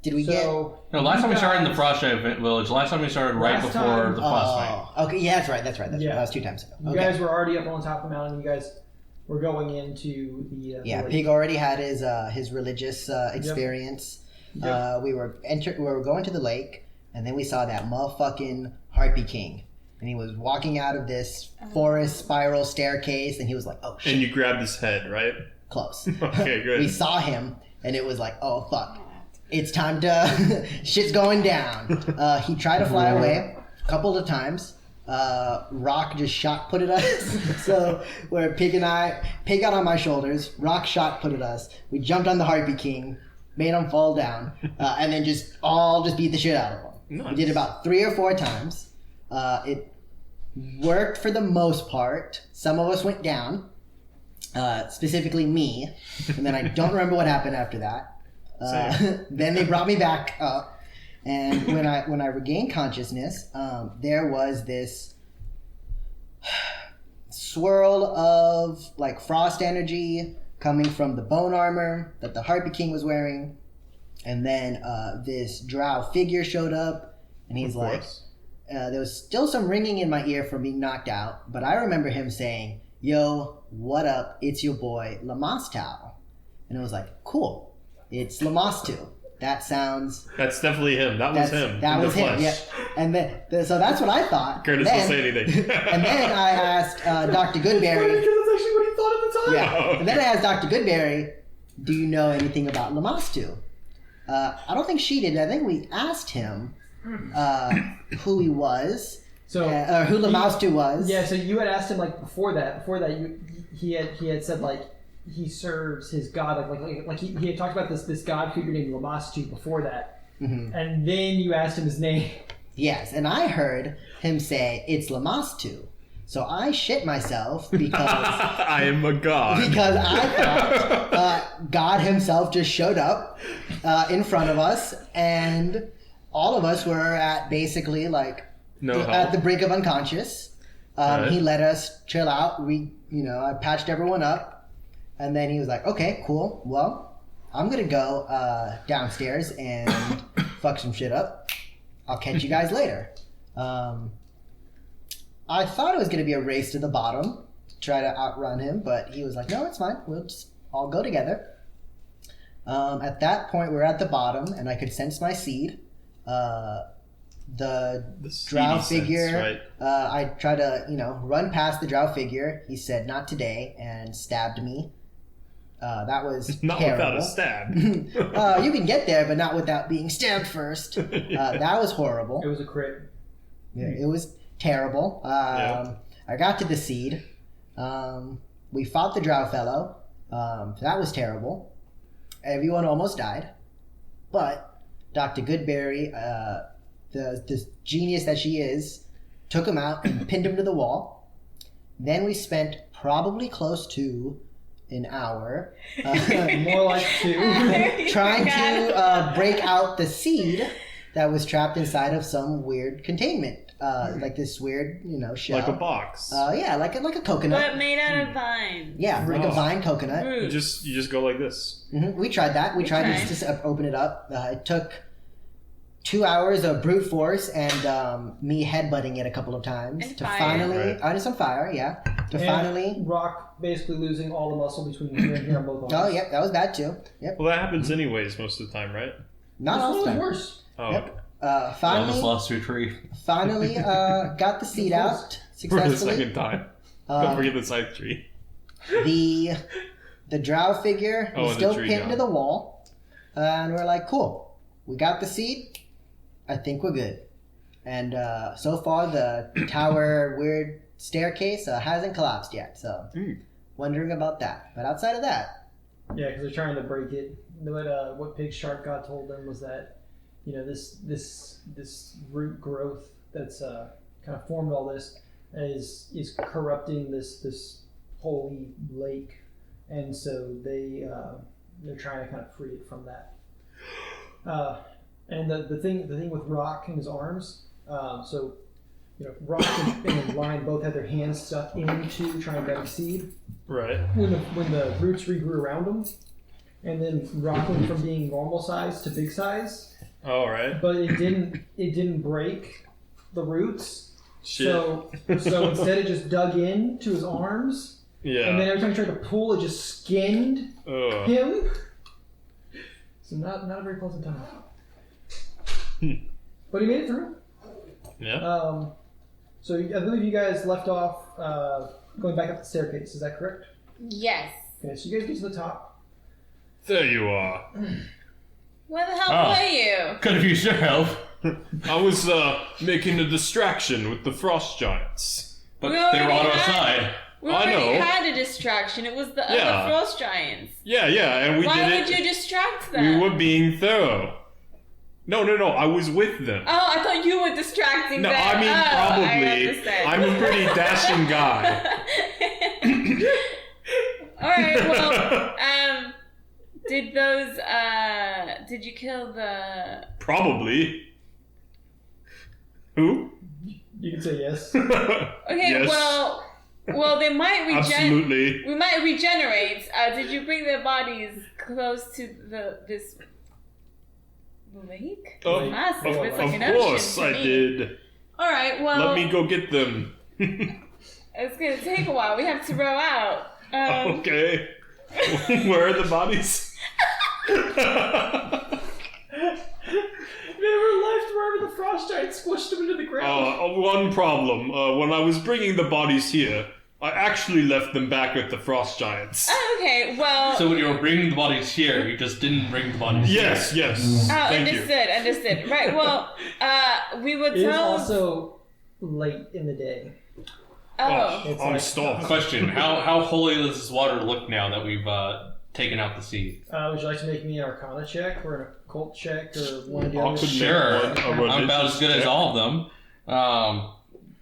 Did we get... So, No, last time we started in the guys- Frost Giant Village. Last time we started right Last before time- the boss fight. Oh, okay. Yeah, that's right. That's right. Yeah. That was 2 times ago. You Okay. guys were already up on top of the mountain. You guys were going into the. Yeah, the Pig already had his religious experience. Yep. We were going to the lake, and then we saw that motherfucking Harpy King, and he was walking out of this forest spiral staircase, and he was like, "Oh shit!" And you grabbed his head, right? Close. Okay, good. We saw him, and it was like, "Oh fuck, it's time to shit's going down." He tried to fly away a couple of times. Rock just shot put at us. So where Pig got on my shoulders, Rock shot put at us. We jumped on the Harpy King, made him fall down, and then just beat the shit out of him. Nice. We did it about 3 or 4 times. It worked for the most part. Some of us went down, specifically me, and then I don't remember what happened after that. Then they brought me back up, and when I regained consciousness, there was this swirl of like frost energy coming from the bone armor that the Harpy King was wearing, and then this drow figure showed up, and he's like, there was still some ringing in my ear from being knocked out, but I remember him saying, "Yo, what up? It's your boy Lamastow," and it was like, cool, it's Lamastu. That's definitely him. That was him. That was him. Yeah. And then, so that's what I thought. Curtis will say anything. And then I asked Dr. Goodberry. Because that's actually what he thought at the time. Yeah. Oh, okay. And then I asked Dr. Goodberry, "Do you know anything about Lamastu?" I don't think she did. I think we asked him who he was, or who Lamastu was. Yeah. So you had asked him like before that. He had said like he serves his god, like he had talked about this god figure named Lamastu before that, and then you asked him his name. Yes, and I heard him say it's Lamastu. So I shit myself because I am a god. Because I thought God himself just showed up in front of us, and all of us were at basically like at the brink of unconscious. Right. He let us chill out. I patched everyone up. And then he was like, "Okay, cool. Well, I'm going to go downstairs and fuck some shit up. I'll catch you guys later." I thought it was going to be a race to the bottom to try to outrun him, but he was like, "No, it's fine. We'll just all go together." At that point, we're at the bottom, and I could sense my seed. The drow figure, right? I tried to, run past the drow figure. He said, "Not today," and stabbed me. That was not terrible. Without a stab. You can get there, but not without being stabbed first. That was horrible. It was a crit. Yeah, it was terrible. I got to the seed. We fought the drow fellow. That was terrible. Everyone almost died. But Dr. Goodberry, the genius that she is, took him out and pinned him to the wall. Then we spent probably close to an hour, more like 2, trying to break out the seed that was trapped inside of some weird containment, like this weird, shell, like a box. Yeah, like a coconut, but made out of vine. Yeah, like a vine coconut. You just go like this. Mm-hmm. We tried that. We tried to just open it up. It took 2 hours of brute force and me headbutting it a couple of times and to fire. finally. Right. Some fire, yeah. To finally. Rock basically losing all the muscle between here and here on both arms. Oh, yeah, that was bad too. Yep. Well, that happens anyways most of the time, right? Not most of the time. Worse. Oh. Yep. Finally, almost lost to a tree. Finally, got the seed out successfully. For the second time. Don't forget the side tree. The drow figure was still pinned to the wall, and we're like, cool, we got the seed. I think we're good. And so far, the tower weird staircase hasn't collapsed yet. So, wondering about that. But outside of that, yeah, because they're trying to break it. What Pig Shark God told them was that, this root growth that's kind of formed all this is corrupting this holy lake, and so they're trying to kind of free it from that. And the thing with Rock and his arms, Rock and Lion both had their hands stuck into trying to grab the seed. Right. When the roots regrew around them, and then Rock went from being normal size to big size. Oh, right. But it didn't break the roots. Shit. So instead it just dug in to his arms. Yeah. And then every time he tried to pull, it just skinned him. So not a very pleasant time. But he made it through. Yeah. So I believe you guys left off going back up the staircase. Is that correct? Yes. Okay, so you guys get to the top. There you are. Where the hell were you? Could have used your help. I was making a distraction with the frost giants. But they were on our side. We I already know. had a distraction. It was the other frost giants. Yeah, and we Why did it. would you distract them? We were being thorough. No, I was with them. Oh, I thought you were distracting No, them. I mean probably. I'm a pretty dashing guy. All right. Well, did those Did you kill the? Probably. Who? You can say yes. Okay, Yes. well, they might Absolutely. We might regenerate. Did you bring their bodies close to this lake? Oh, It's massive. of It's like an Of course ocean to I me. did. All right. Well, Let me go get them. it's gonna take a while. We have to row out. Okay. Where are the bodies? They were left wherever the frost giant squished them into the ground. One problem. When I was bringing the bodies here, I actually left them back with the frost giants. Okay. Well. So when you were bringing the bodies here, you just didn't bring the bodies here. Yes. Thank you. Understood. Right. Well, we were It is told. also late in the day. Oh. It's I'm like- stuck. Question: How holy does this water look now that we've taken out the sea? Would you like to make me an Arcana check or an occult check or one of the I others? could make Sure, one- a I'm about religious as good as check. all of them.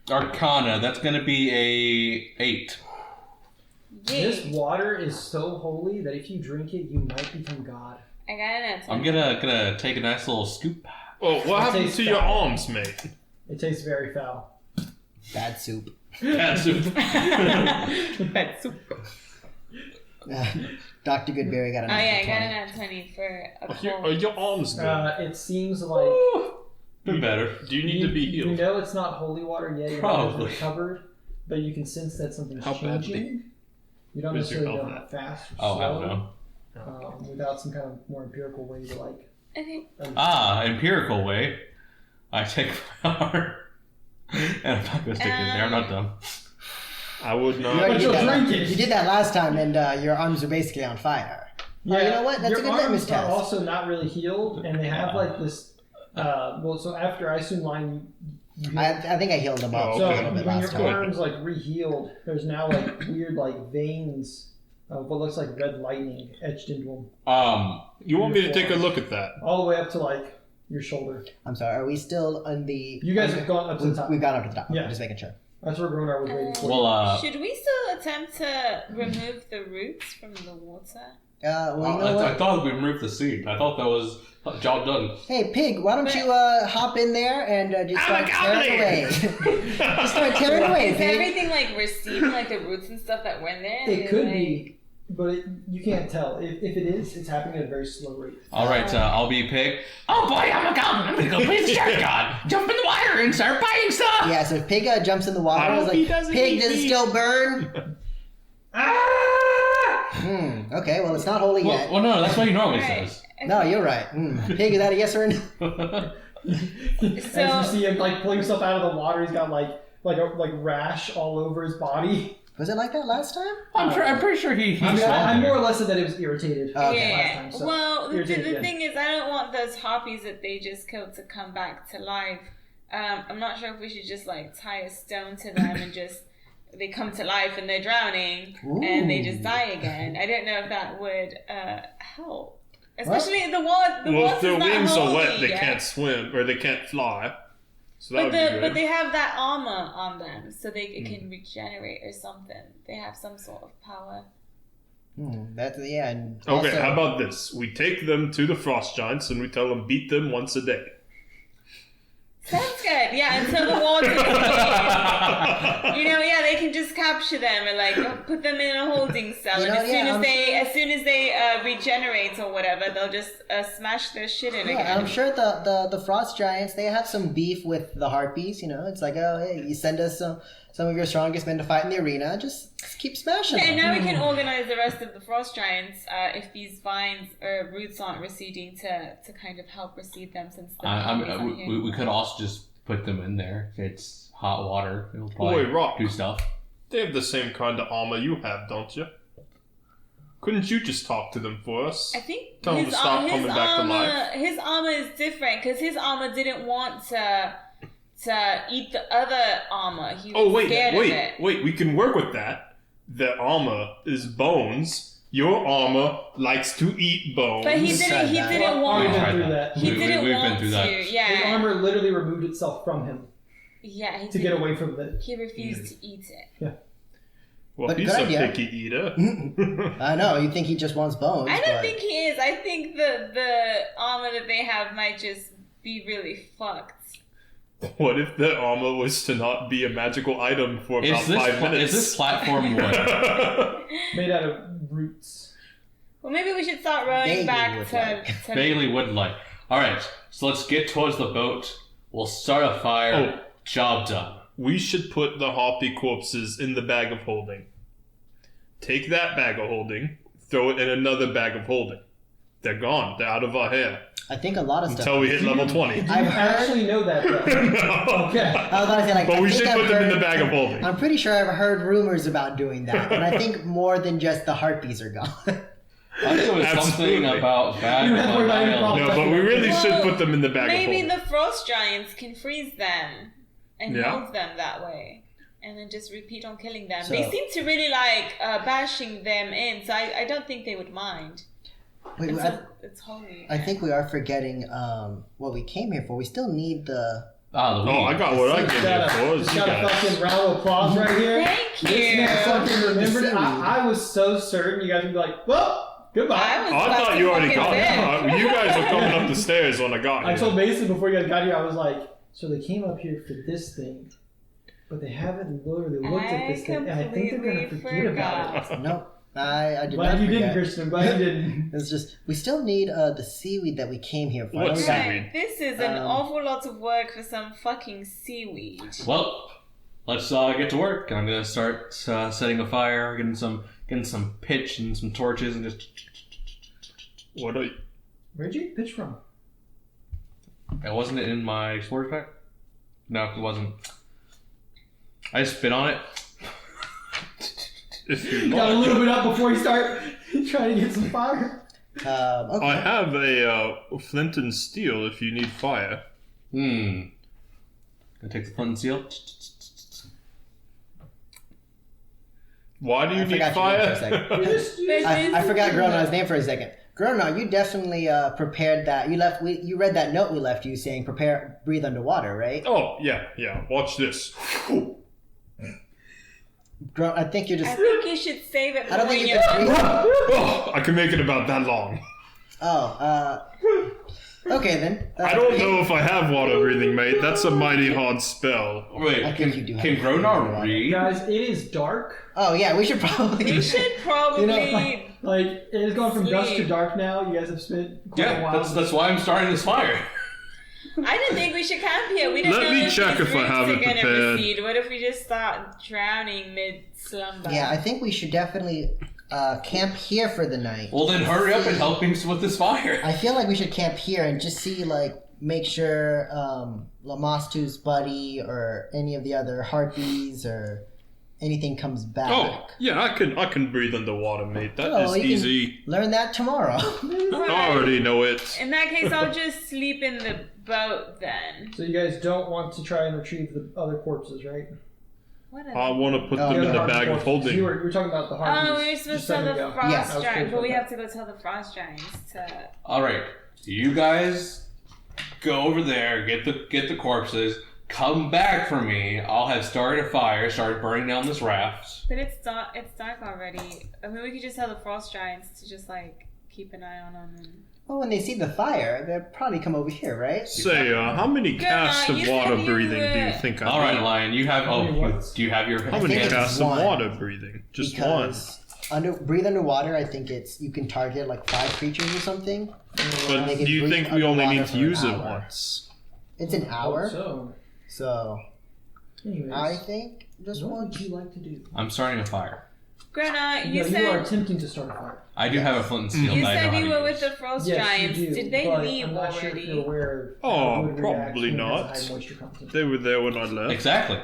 Arcana, that's going to be a 8. This Yay. water is so holy that if you drink it, you might become God. I got an answer. I'm gonna take a nice little scoop. Oh, what happened tastes to your bad. arms, mate? It tastes very foul. Bad soup. Cat soup. Bad soup. Dr. Goodberry got an Oh yeah, I extra got 20. an at 20 for a Are cold. your arms good? It seems like Been better. Do you need to be you healed? know it's not holy water yet. It Probably. hasn't recovered, but you can sense that something's How badly? changing. You don't Is your necessarily know health how fast or Oh, I don't slow. know. Without some kind of more empirical way to like. Okay. Empirical way. I take my arm. And I'm not gonna stick it in there. I'm not dumb. I would You not. already But did you'll that. drink it. You did that last time, and your arms are basically on fire. Oh, you know what? That's your a good litmus arms are test. also not really healed, and they have like this. So after I assume line, you heal. I think I healed them up Oh, So a okay. little bit when last your time. arms like re-healed, there's now like weird like veins of what looks like red lightning etched into them, You want me to take a look at that? all the way up to like your shoulder. I'm sorry. Are we still on the? You guys have gone up to the top. We've gone up to the top. Yeah. I'm just making sure. That's where Gronar was waiting for. Well, Should we still attempt to remove the roots from the water? Well, you know I what? thought we removed the seed. I thought that was job done. Hey, Pig, why don't you hop in there and just start tearing away? Just start tearing away, Is Pig. everything like receding, like the roots and stuff that went there? It could like... be, but you can't tell. If it is, it's happening at a very slow rate. All right, I'll be Pig. Oh boy, I'm a goblin. I'm gonna go play the shark god. Jump in the water and start biting stuff. Yeah, so if Pig jumps in the water, I I was hope he like, doesn't Pig, eat does it me." still burn? Okay, well, it's not holy yet. Well, no, that's what he normally Right. says. No, you're right. Pig, is that a yes or a no? As you see him like pulling stuff out of the water, he's got like a rash all over his body. Was it like that last time? I'm pretty sure he. I mean, I swallowed more or it. less said that it was irritated Okay. last Yeah. time. So Well, the irritated again. thing is, I don't want those harpies that they just killed to come back to life. I'm not sure if we should just like tie a stone to them and just they come to life and they're drowning and they just die again. I don't know if that would help, especially in the water. The Well, if water's their not wings are wet, holy they yet. can't swim or they can't fly. So that But would be good. but they have that armor on them, so it can regenerate or something. They have some sort of power. That's yeah. And Okay, also, how about this? We take them to the frost giants and we tell them beat them once a day. Sounds good. Yeah, until the water clears. Yeah, they can just capture them and like put them in a holding cell, and as soon as they regenerate or whatever, they'll just smash their shit in Yeah, again. I'm sure the frost giants, they have some beef with the harpies. It's like, oh, hey, you send us some of your strongest men to fight in the arena. Just keep smashing Okay, them. now we can organize the rest of the frost giants if these vines or roots aren't receding to kind of help recede them since the We could also just put them in there. It's hot water. It'll probably Boy, Rock. do stuff. They have the same kind of armor you have, don't you? Couldn't you just talk to them for us? I think Tell them to stop coming back to armor, life. his armor is different because his armor didn't want to eat the other armor. He was scared of it. Wait, we can work with that. The armor is bones. Your armor likes to eat bones. But he said that. didn't We've want been tried through that. that. He We- didn't we've been want through to. that. His Yeah. armor literally removed itself from him Yeah. He to get away from it. He refused to eat it. Well, But he's good a idea. picky eater. I know, you think he just wants bones. I don't but... think he is. I think the armor that they have might just be really fucked. What if the armor was to not be a magical item for about 5 minutes? Is this platform wood? Made out of roots. Well, maybe we should start rowing Vaguely back would to... like. Vaguely would like. Alright, so let's get towards the boat. We'll start a fire. Oh. Job done. We should put the harpy corpses in the bag of holding. Take that bag of holding, throw it in another bag of holding. They're gone. They're out of our hair. I think a lot of stuff. Until we hit level 20. Do you I've heard- actually know that, though? No. Okay. I was about to say, like, But I we think should I've put them in heard- the bag of holding. I'm pretty sure I've heard rumors about doing that, and I think more than just the harpies are gone. I think it was Absolutely. something about bad You don't have to worry about any island. No, but we really should Well, put them in the bag of Maybe holding. the frost giants can freeze them and Yeah. hold them that way. And then just repeat on killing them. So- They seem to really like bashing them in, so I don't think they would mind. Wait, It's holy. I think we are forgetting what we came here for. We still need the. Ah, the Oh, I weed. got what I came here for. Just You got a guys. fucking round of applause right here. Thank This man you. fucking remembered it. seaweed. I was so certain you guys would be like, well, goodbye. I was Oh, I about thought to you already fucking got say. it. You guys were coming up the stairs when I got I here. told Mason before you guys got here, I was like, so they came up here for this thing, but they haven't literally looked at this thing, and I think they're going to completely forget about it. No, I did Glad not you forget. didn't, Christian. I'm glad you didn't. It's just we still need the seaweed that we came here for. I know What we got- seaweed? Right, this is an Um, awful lot of work for some fucking seaweed. Well, let's get to work. I'm gonna start setting a fire, getting some pitch and some torches, and just. What are you? Where'd you pitch from? Wasn't it in my storage pack? No, it wasn't. I just spit on it. If you Got a like. little bit up before you start trying to get some fire. Okay. I have a flint and steel if you need fire. Gonna take the flint and steel. Why do you I need forgot your fire? name for a second. This I is- forgot Grona's name for a second. Grona, you definitely prepared that. You read that note we left you saying prepare, breathe underwater, right? Oh, yeah. Watch this. I think you're I just. think you should save it I don't for think when you you're... can breathe. Oh, I can make it about that long. Okay then. I don't know if I have water breathing, mate. That's a mighty hard spell. Wait, I think you do have can to Gronar read? Guys, it is dark. Oh yeah, we should probably. We should probably... You know, like it has gone from dusk to Sleep. dark now. You guys have spent quite a Yeah, while. that's why I'm starting this fire. I didn't think we should camp here. We don't Let know me if check these if I roots have are it gonna prepared. recede. What if we just start drowning mid-slumber? Yeah, I think we should definitely camp here for the night. Well, then hurry up and help me with this fire. I feel like we should camp here and just see, like, make sure Lamastu's buddy or any of the other harpies or anything comes back. Oh, yeah, I can breathe underwater, mate. That Oh, is you can easy. Learn that tomorrow. I already know it. In that case, I'll just sleep in the boat then. So you guys don't want to try and retrieve the other corpses, right? Whatever. I want to put Oh, them in the Harpy bag of corpses. holding. You were talking about the harpies. Oh, we were just supposed a to tell second the ago. frost Yes. I was giants, but we curious have to go tell the frost giants to... All right, you guys go over there, get the corpses, come back for me. I'll have started a fire, started burning down this raft. But it's dark already. I mean, we could just tell the frost giants to just, like, keep an eye on them. Well, when they see the fire, they'll probably come over here, right? Say, how many Good casts night, of you water said you breathing do you were- think I All right, need? Lion, you have. How many what? Do you have your? How many think it's casts of one. water breathing? Just one. Because breathe underwater, I think it's you can target like 5 creatures or something. But They do can you breathe think we only underwater need to for an use it hour. once? It's an hour, So, so anyways, I think just what one. would you like to do? I'm starting a fire. Grana, No, you you are said... attempting to start a fire. I do have a flint and steel. You that I know said how you to were use. with the frost Yes, giants. you do, Did they but leave I'm not sure if you're already? aware of Oh, how wood reacts probably when it has a not. high moisture content. They were there when I left. Exactly.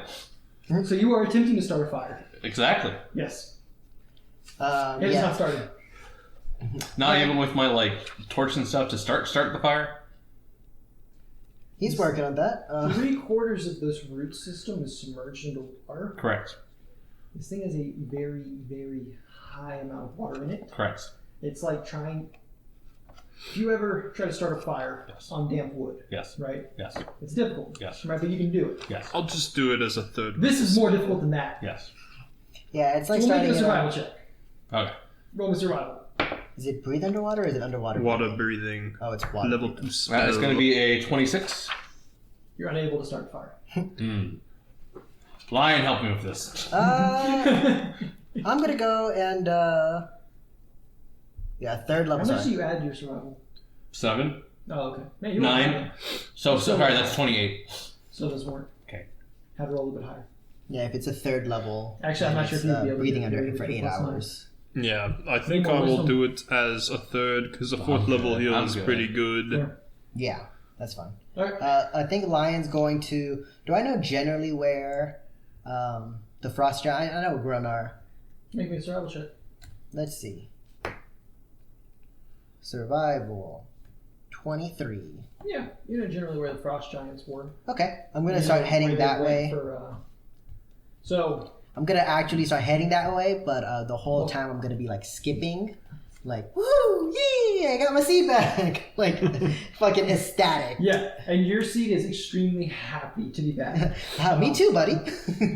So you are attempting to start a fire. Exactly. Yes. It is Yeah. not started. Not even with my torch and stuff to start the fire. He's working on that. 3/4 of this root system is submerged into water. Correct. This thing has a very, very high amount of water in it. Correct. It's like trying. If you ever try to start a fire Yes. on damp wood, Yes. right? Yes. It's difficult. Yes. Right, but you can do it. Yes. I'll just do it as a third. This is more difficult than that. Yes. Yeah, it's like We'll make starting a survival check. Okay. Roll me survival. Is it breathe underwater or is it underwater? Water breathing. Oh, it's water. Level 2 spell. It's going to be a 26. You're unable to start fire. Lion, help me with this. I'm gonna go and third level. How much do Sorry. you add to your survival? 7. Oh, okay. Man, you 9. So sorry, that's 28. So it doesn't work. Okay. Have to roll a little bit higher. Yeah, if it's a third level. Actually, I'm not sure if you'd be able to breathing do under it for for 8 +9. hours. Yeah, I think more I will wisdom. do it as a third because the fourth level heal I'm is good. pretty good. Yeah. Yeah, that's fine. Alright. I think Lion's going to. Do I know generally where the frost giant? I know Grunar. Make me a survival check. Let's see. Survival 23. Yeah, you know generally where the frost giants were. Okay, I'm gonna You start know heading where they that went way. So I'm gonna actually start heading that way, but the whole time I'm gonna be like skipping, like woo, yeah, I got my seat back, like fucking ecstatic. yeah, and your seat is extremely happy to be back. Me too, buddy.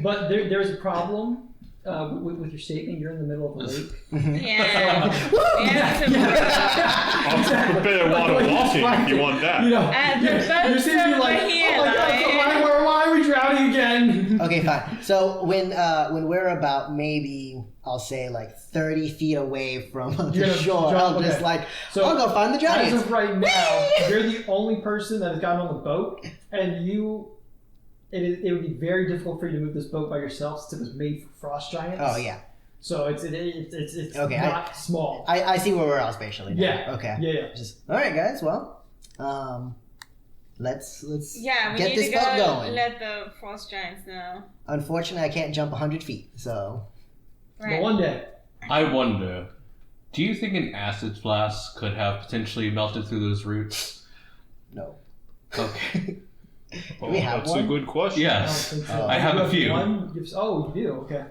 But there's a problem with your statement. You're in the middle of a lake. Yeah. Woo! Yeah, so I'll prepare water walking if you want that. You know, And the your boat's seat be over like, here, oh my god, Lion." why are we drowning again? Okay, fine. So when we're about maybe I'll say like 30 feet away from You're the gonna shore, jump, I'll just okay. like So, I'll go find the As giants. of right now, you're the only person that has gotten on the boat, and it would be very difficult for you to move this boat by yourself since it was made for frost giants. Oh yeah, So it's Okay, not small. I see where we're all spatially now. Yeah. Okay. Yeah. Just all right, guys. Well, let's Yeah, we get need this to boat go going. let the frost giants know. Unfortunately, I can't jump 100 feet, so But Right. one day, I wonder, do you think an acid flask could have potentially melted through those roots? no. Okay. Oh, we have that's one? a good question. I don't Yes. think so. Oh. I have You a few. One? Oh, you do. Okay.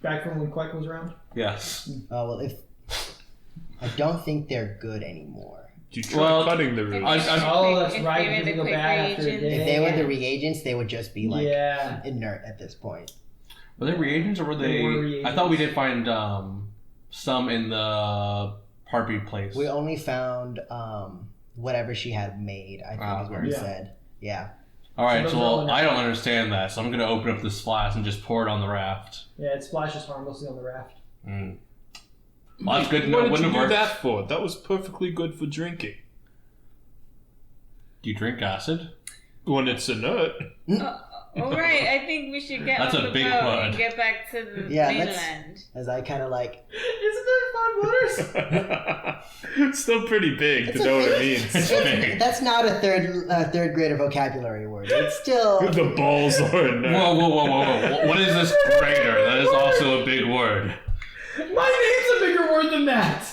Back from when Quack was around. Yes. Well, if I don't think they're good anymore. You try Well, cutting the root. Oh, that's If right, they were because the they go quick bad after a reagents. day. If they were Yeah. the reagents, they would just be like Yeah. inert at this point. Were they reagents or were They they? were reagents. I thought we did find some in the Harpy place. We only found whatever she had made. I think is what we Yeah. said. Yeah. All right, So so those are all I don't understand that, so I'm going to open up this flask and just pour it on the raft. Yeah, it splashes harmlessly on the raft. Mm. Well, that's good to know. What did Wouldn't you have do worked. that for? That was perfectly good for drinking. Do you drink acid? When it's inert. All right, I think we should get That's on a the big boat word. and get back to the Yeah, mainland. As I kind of like. Isn't there 5 waters? It's still pretty big to know what it means. That's not a third grader vocabulary word. It's still. The balls are inert. Whoa. What is this greater? That is also a big word. My name's a bigger word than that.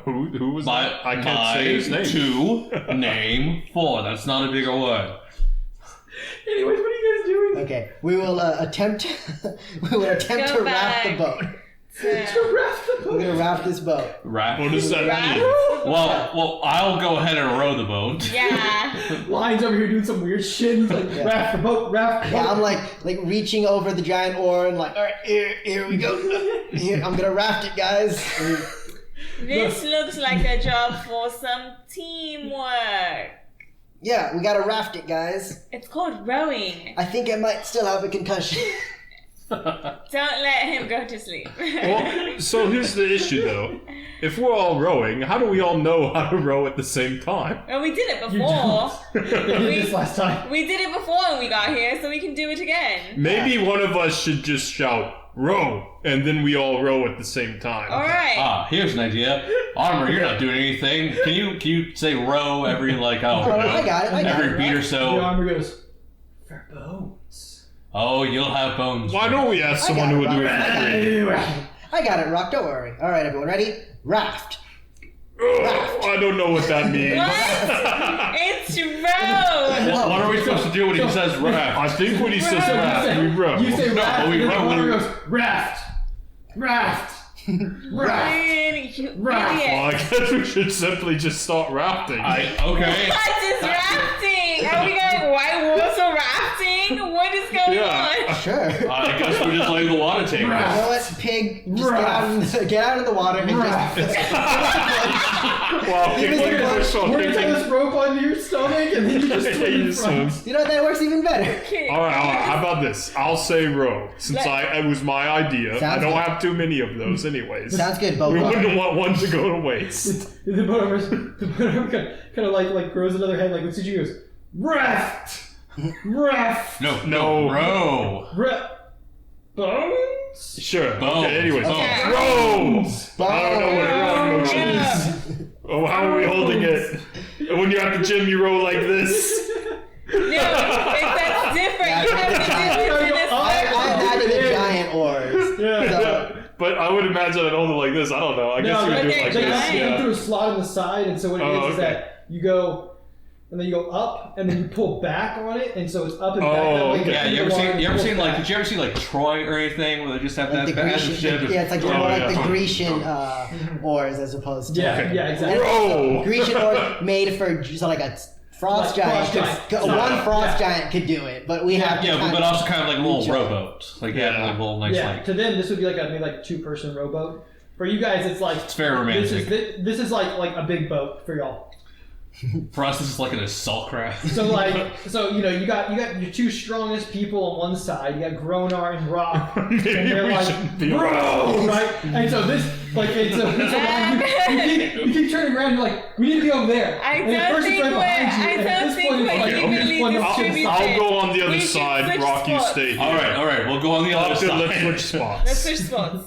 Who was that? I can't say his name. 2, name 4. That's not a bigger word. Anyways, what are you guys doing? Okay, we will attempt. We will attempt Go to raft the back. boat. To raft the We're boat. gonna raft this boat. Raft. What does that Raft? mean? Well, I'll go ahead and row the boat. Yeah. Lions over here doing some weird shit. He's like, Yeah. raft the boat, raft the boat. Yeah, I'm like reaching over the giant oar and like, all right, here we go. Here, I'm gonna raft it, guys. This looks like a job for some teamwork. Yeah, we gotta raft it, guys. It's called rowing. I think I might still have a concussion. Don't let him go to sleep. Well, so here's the issue, though. If we're all rowing, how do we all know how to row at the same time? Well, we did it You before. don't. They did this last time. We did it before when we got here, so we can do it again. Maybe one of us should just shout, row, and then we all row at the same time. All right. Here's an idea. Armor, you're not doing anything. Can you say row every I got it. I got every it. beat or The so? armor goes, for bones. Oh, you'll have bones. Why don't we ask someone who will do it for free? I got it, Rock. Don't worry. All right, everyone, ready? Raft. Oh, I don't know what that means. What? It's row. What are we supposed to do when he says I raft? think when he says Row. raft, we row. You say No, raft, we and then the row. armor goes, raft. Raft. Raft. Really, you Raft. idiot. Well, I guess we should simply just start rafting. Okay. What is rafting? Are we going white water rafting? rafting? What is going on? Sure. I guess we're just letting the water take You know us. what, Pig? Just get out in the water and just. Well, Give us the push. We're gonna tie this rope onto your stomach and then you just swim in front. You know that works even better. Okay. All right. How about this? I'll say row since it was my idea. Sounds I don't good. have too many of those, anyways. Sounds good, Bo. We wouldn't want one to go to waste. The boat armor kind of like grows another head, like when CG goes, raft! Raft! No. Row. Bones? Sure. Bones. Okay. Anyways, Okay. rows. I don't know what a row motion Yeah. is. Oh, how are we holding it? When you're at the gym, you row like this. No, that's different. You have to do this in a I've had the giant oars. Yeah. So, But I would imagine I'd hold it like this. I don't know. I guess No, you would do it okay, like They this. got Yeah. through a slot in the side, and so what it Oh, is okay. that you go, and then you go up, and then you pull back on it, and so it's up and back Oh, that way. okay. Yeah, into you the ever water seen? and You ever pull seen like? back. Did you ever see like Troy or anything where they just have like the that massive Grecian, ship? yeah, it's like Oh, more like yeah. the Grecian oars as opposed to Yeah, Okay. yeah, exactly. Row. Grecian oars made for so like a frost Like giant. frost giant. One frost Yeah. giant could do it, but we have to Yeah, kind but of- also kind of like a little reach out. rowboat. Like yeah, Yeah. like a little nice Yeah, like. to them this would be like maybe like a 2-person rowboat. For you guys, it's like It's very romantic. This is like a big boat for y'all. For us, this is like an assault craft. So you know you got your two strongest people on one side. You got Gronar and Rock, and Maybe they're we like, shouldn't be bro, right? And so this like it's you keep turning around. And you're like, we need to be over there. I And at don't first it's think right behind you, I and at don't this think point it's we're like, okay, evenly one up to the distributed. side. I'll go on the other We should side. switch Rock, you spots. stay here. All right, we'll go on the other Let's side. switch spots. Let's switch spots.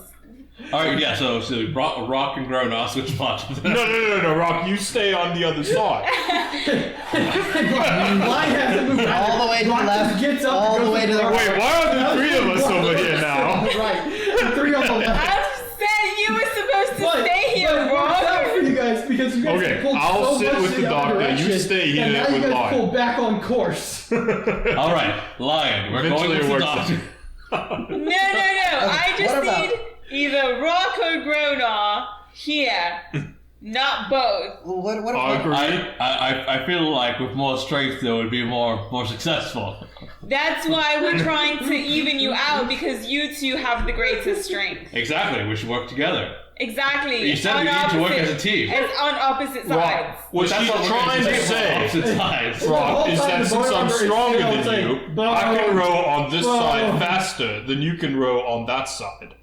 All right, yeah. So Rock and Gronar switch spots. No, Rock, you stay on the other side. Line has to move all the way to the Rock left, gets up all and the goes way to the right. Wait, why are there three of us over here now? Right, the three on the left. I said you were supposed to But stay here, it works out for Rock. you guys because you guys Okay, pulled I'll so sit much with in the other doctor, you direction, stay here and now with you guys Lion. pull back on course. All right, Lion. We're Eventually going it with the works doctor. No. I just what about- need either Rock or Gronar here, not both. Well, what I about? agree. I feel like with more strength, though, would be more successful. That's why we're trying to even you out because you two have the greatest strength. Exactly. We should work together. Exactly. You said on we need to work opposite- as a team. As on opposite sides. What That's she's what we're trying gonna to do. say, Opposite sides. Rock, is whole time that the since boat I'm armor is stronger still than saying, you, "Boom, I can row on this boom." side faster than you can row on that side.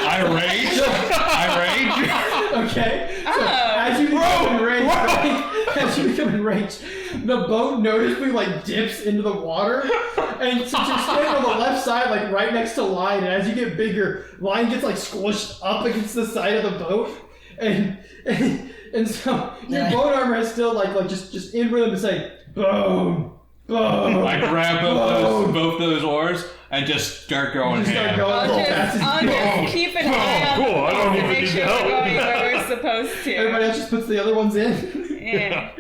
I rage. Okay. So Oh. as you become enraged, right? As you become enraged, the boat noticeably like dips into the water, and since you're standing on the left side, like right next to Lion, and as you get bigger, Lion gets like squished up against the side of the boat, and so your Yeah. boat armor is still like just in rhythm to say boom, boom. I grab both those oars and just start going Just start ham. going I'll as fast as just you can. keep an eye on Cool, I don't to even make need sure help. we're going where we're supposed to. Everybody else just puts the other ones in. Yeah.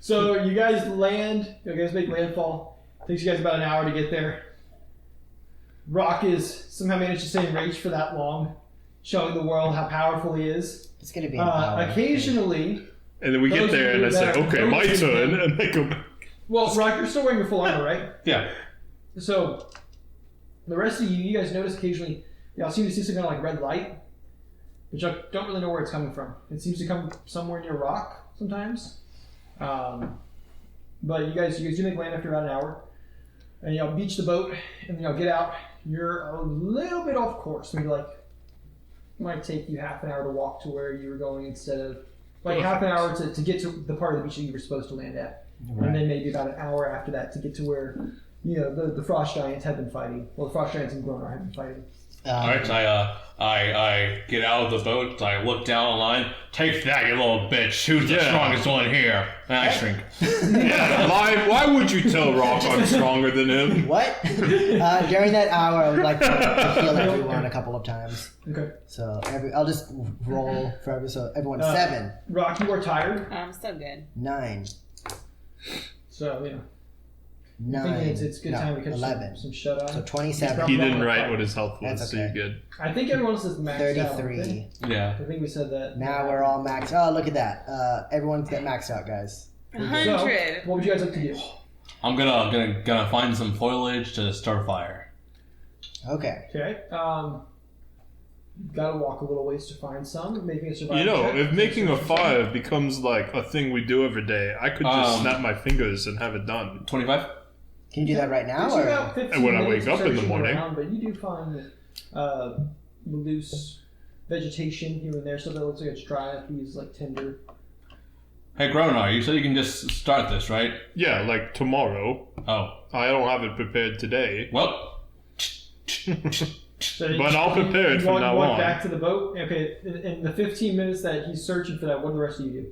So you guys land. You guys make landfall. Takes you guys about an hour to get there. Rock is somehow managed to stay enraged for that long, showing the world how powerful he is. It's gonna be an hour. Occasionally, And then we get Those there of and I you say, that- okay, my those of turn, you- and they go back. well, Rock, you're still wearing your full armor, right? Yeah. So the rest of you guys notice occasionally, y'all seem to see some kind of like red light, but you don't really know where it's coming from. It seems to come somewhere near Rock sometimes. But you guys do make land after about an hour, and y'all beach the boat, and then y'all get out. You're a little bit off course. Maybe like it might take you half an hour to walk to where you were going instead of like half an hour to get to the part of the beach that you were supposed to land at, and then maybe about an hour after that to get to where the frost giants have been fighting. Well, the frost giants and Gronar have been fighting. All right, I get out of the boat. I look down the line. Take that, you little bitch. Who's the Yeah. strongest one here? And I shrink. Yeah, why would you tell Rock I'm stronger than him? What? During that hour, I would like to heal everyone a couple of times. Okay. So I'll just roll for everyone. 7, Rock, you are tired, I'm so good. 9, so 9. I think it's good time to catch 11. some shut eye. So 27. He didn't write what his health was, That's so you're okay. good. I think everyone else is maxed out. 33. Yeah. I think we said that. Now we're all maxed. Oh, look at that. Everyone's got maxed out, guys. 100. So, what would you guys like to do? I'm gonna find some foliage to start a fire. Okay. Okay. You gotta walk a little ways to find some. Making a survival check. If making a fire becomes like a thing we do every day, I could just snap my fingers and have it done. 25. Can you do that right now? Takes you about 15 when I minutes wake up in the searching morning. around, but you do find loose vegetation here and there, so that looks like it's dry. If he's like tender. Hey, Gronar, you said you can just start this, right? Yeah, like tomorrow. Oh. I don't have it prepared today. Well. So But I'll prepare it from now walk on. back to the boat. Okay, in the 15 minutes that he's searching for that, what do the rest of you do?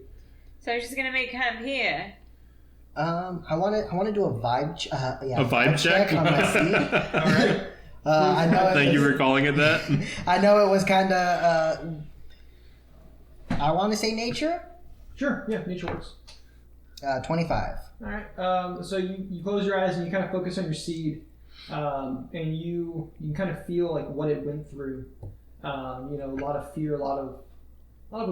So I'm just gonna make camp here. I want to do a vibe. A vibe check on my seed. All right. I know. Thank you for calling it that. I know it was kind of. I want to say nature. Sure. Yeah, nature works. 25. All right. So you close your eyes and you kind of focus on your seed, and you kind of feel like what it went through. A lot of fear, a lot of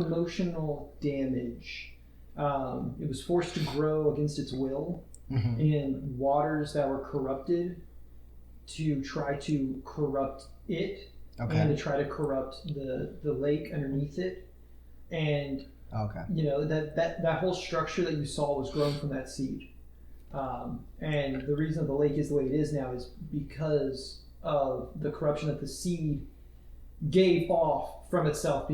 emotional damage. It was forced to grow against its will in waters that were corrupted to try to corrupt it, and to try to corrupt the lake underneath it, and that whole structure that you saw was grown from that seed. And the reason the lake is the way it is now is because of the corruption that the seed gave off from itself,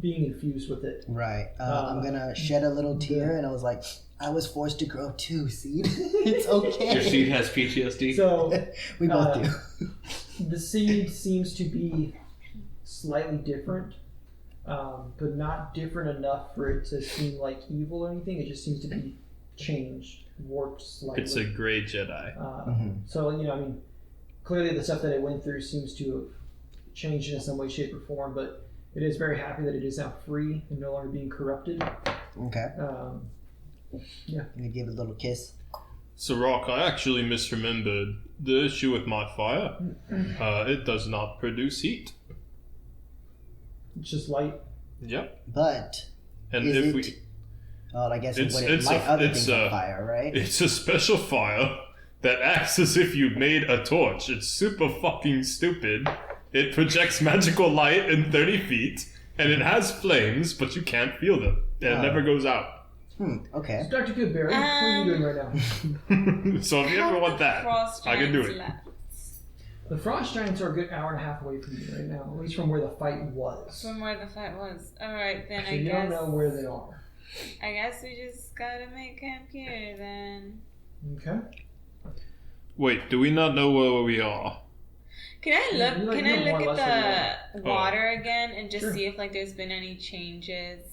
being infused with it. Right. I'm gonna shed a little tear, and I was like, I was forced to grow too, seed. It's okay. Your seed has PTSD. So we both do. The seed seems to be slightly different, but not different enough for it to seem like evil or anything. It just seems to be changed, warped slightly. It's a gray Jedi. So clearly the stuff that it went through seems to have changed in some way, shape, or form, but it is very happy that it is now free and no longer being corrupted. Okay. Yeah. I'm gonna give it a little kiss. So, Rock, I actually misremembered the issue with my fire. It does not produce heat. It's just light. Yep. But And is if it- we, well, I guess it It's- wouldn't it's light a- other it's things on a- fire, right? it's a special fire that acts as if you made a torch. It's super fucking stupid. It projects magical light in 30 feet, and it has flames, but you can't feel them. And it never goes out. Okay. So Dr. Goodberry, what are you doing right now? So if you ever want that, Frost I can do giants it. left. The Frost Giants are a good hour and a half away from you right now, at least from where the fight was. From where the fight was. Alright, then So I you guess. don't know where they are. I guess we just gotta make camp here then. Okay. Wait, do we not know where we are? Can I look? You Can know I more or look less at where the water again and just Sure. see if there's been any changes?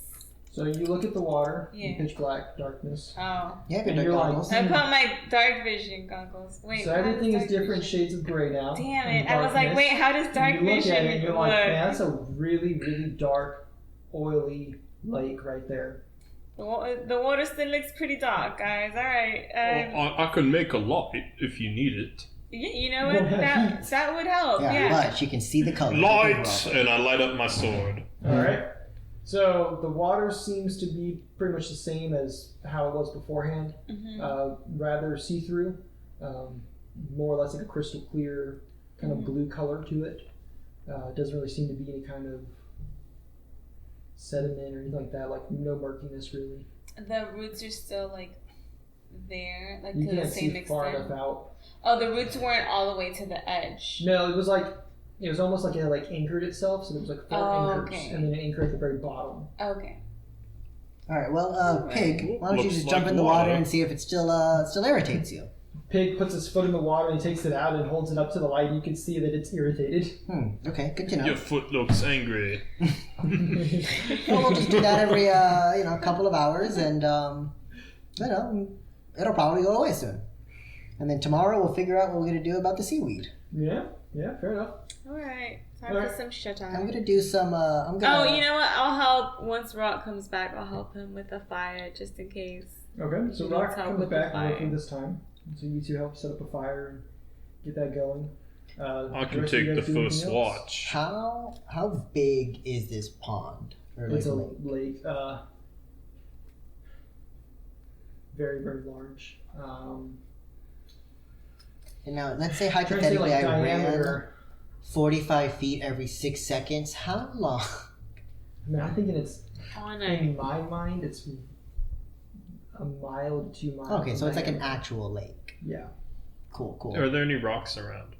So you look at the water, Yeah. pitch black, darkness. Oh, Yeah, And good you're like- goggles. I put my dark vision goggles. Wait, So how everything does is dark different vision- shades of gray now. Damn and it! I was like, darkness. wait, how does dark you look vision at it and you're work? like, man, that's a really, really dark, oily lake right there. The water still looks pretty dark, guys. All right. I can make a light if you need it. You know Well, what? heat. That would help. Yeah, Yeah. but you can see the color. Light! And I light up my sword. All right. So the water seems to be pretty much the same as how it was beforehand. Rather see-through, more or less like a crystal clear kind of blue color to it. It doesn't really seem to be any kind of sediment or anything like that. Like no murkiness really. The roots are still like there, like You to the can't same see far extent. enough out. Oh, the roots weren't all the way to the edge. No, it was almost like it anchored itself. So there was like four anchors, okay. and then an anchor at the very bottom. Okay. All right. Well, Pig, why don't you Looks just like jump in the water water. and see if it still irritates you? Pig puts his foot in the water and he takes it out and holds it up to the light. You can see that it's irritated. Okay, good to know. Your foot looks angry. Well, we'll just do that every couple of hours, and it'll probably go away soon. And then tomorrow we'll figure out what we're gonna do about the seaweed. Yeah, fair enough. All right. Time Alright. for some shut I'm eye. gonna do some. Oh, you know what? I'll help once Rock comes back. I'll help him with the fire just in case. Okay, so He Rock needs help comes with the back fire. working this time. So you two help set up a fire and get that going. I the can rest of you take the guys do first anything else? watch. How big is this pond? Or It's a lake? lake. very, very large. And now, let's say Trying to say, hypothetically like, I ran diameter. 45 feet every 6 seconds. How long? I mean, I'm thinking it's, On in my mind, it's a mile to 2 miles. Okay, so it's like an diameter. actual lake. Yeah. Cool. Are there any rocks around?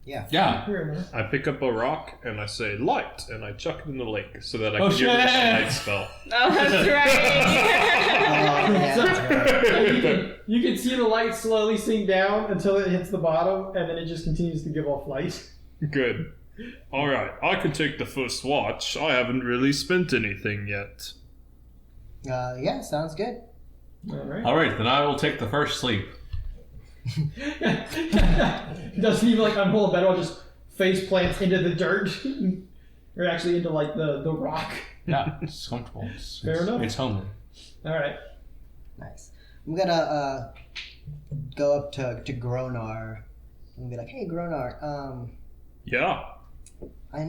Yeah. Here and there. I pick up a rock and I say light, and I chuck it in the lake so that I Oh, can give it a shit! light spell. Oh, that's right. You can see the light slowly sink down until it hits the bottom, and then it just continues to give off light. Good. All right, I can take the first watch. I haven't really spent anything yet. Yeah, sounds good. Alright. Alright, then I will take the first sleep. He doesn't even like unroll a bedroll, just face plants into the dirt. Or actually into like the rock. Yeah, it's comfortable. Fair enough. It's homely. Alright. Nice. I'm gonna go up to Gronar and be like, "Hey, Gronar, Yeah. I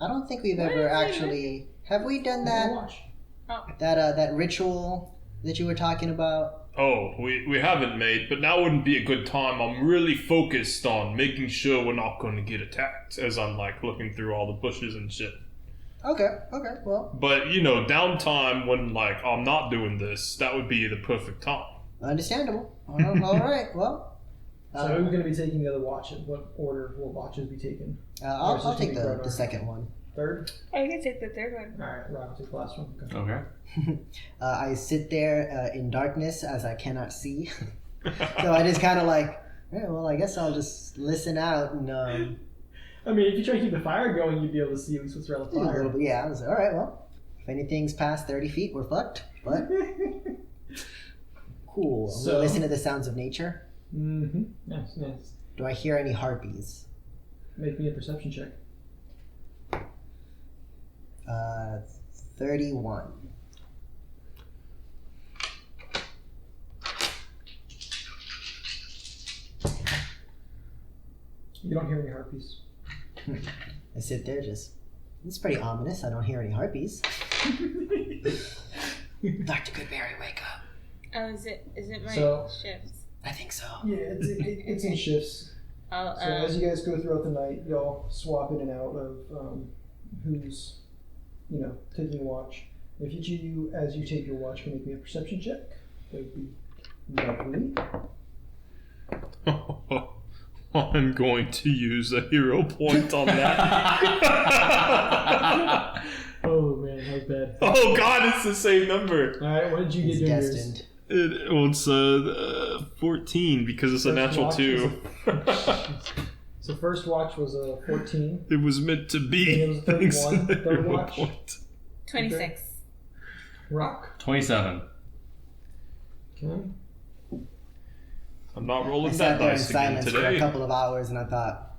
don't think we've What ever is it? actually. Have we done that Watch. that ritual that you were talking about?" Oh, we haven't, mate, but now wouldn't be a good time. I'm really focused on making sure we're not going to get attacked as I'm, like, looking through all the bushes and shit. Okay, well, But, you know, downtime when, like, I'm not doing this, that would be the perfect time. understandable. Alright, well. So who's going to be taking the other watch? What order will watches be taken? I'll take the Gronar. second one. Third? I can take the third one. Alright, Rob, take the last one. Okay. Okay. I sit there in darkness as I cannot see. So I just kind of like, well, I guess I'll just listen out and I mean, if you try to keep the fire going, you'd be able to see at least what's around the a fire. little bit. Yeah, I was like, all right, well, if anything's past 30 feet, we're fucked. But cool. I'm gonna listen to the sounds of nature. Mm-hmm. Nice. Do I hear any harpies? Make me a perception check. 31. You don't hear any harpies. I sit there just. It's pretty ominous. I don't hear any harpies. Dr. Goodberry, wake up. Oh, is it my So- shifts? I think so. Yeah, it's in shifts. I'll, So as you guys go throughout the night, y'all swap in and out of who's, taking watch. If each of you, as you take your watch, can make me a perception check, that would be lovely. I'm going to use a hero point on that. Oh man, that was bad. Oh god, it's the same number. All right, what did you It's get doing yours? destined. It's 14 because it's a First natural watch 2. So first watch was a 14. It was meant to be. And it was a 31. Third Hero watch? point. 26. Rock. 27. Okay. I'm not I rolling sat that there in dice again silence for a today. couple of hours and I thought,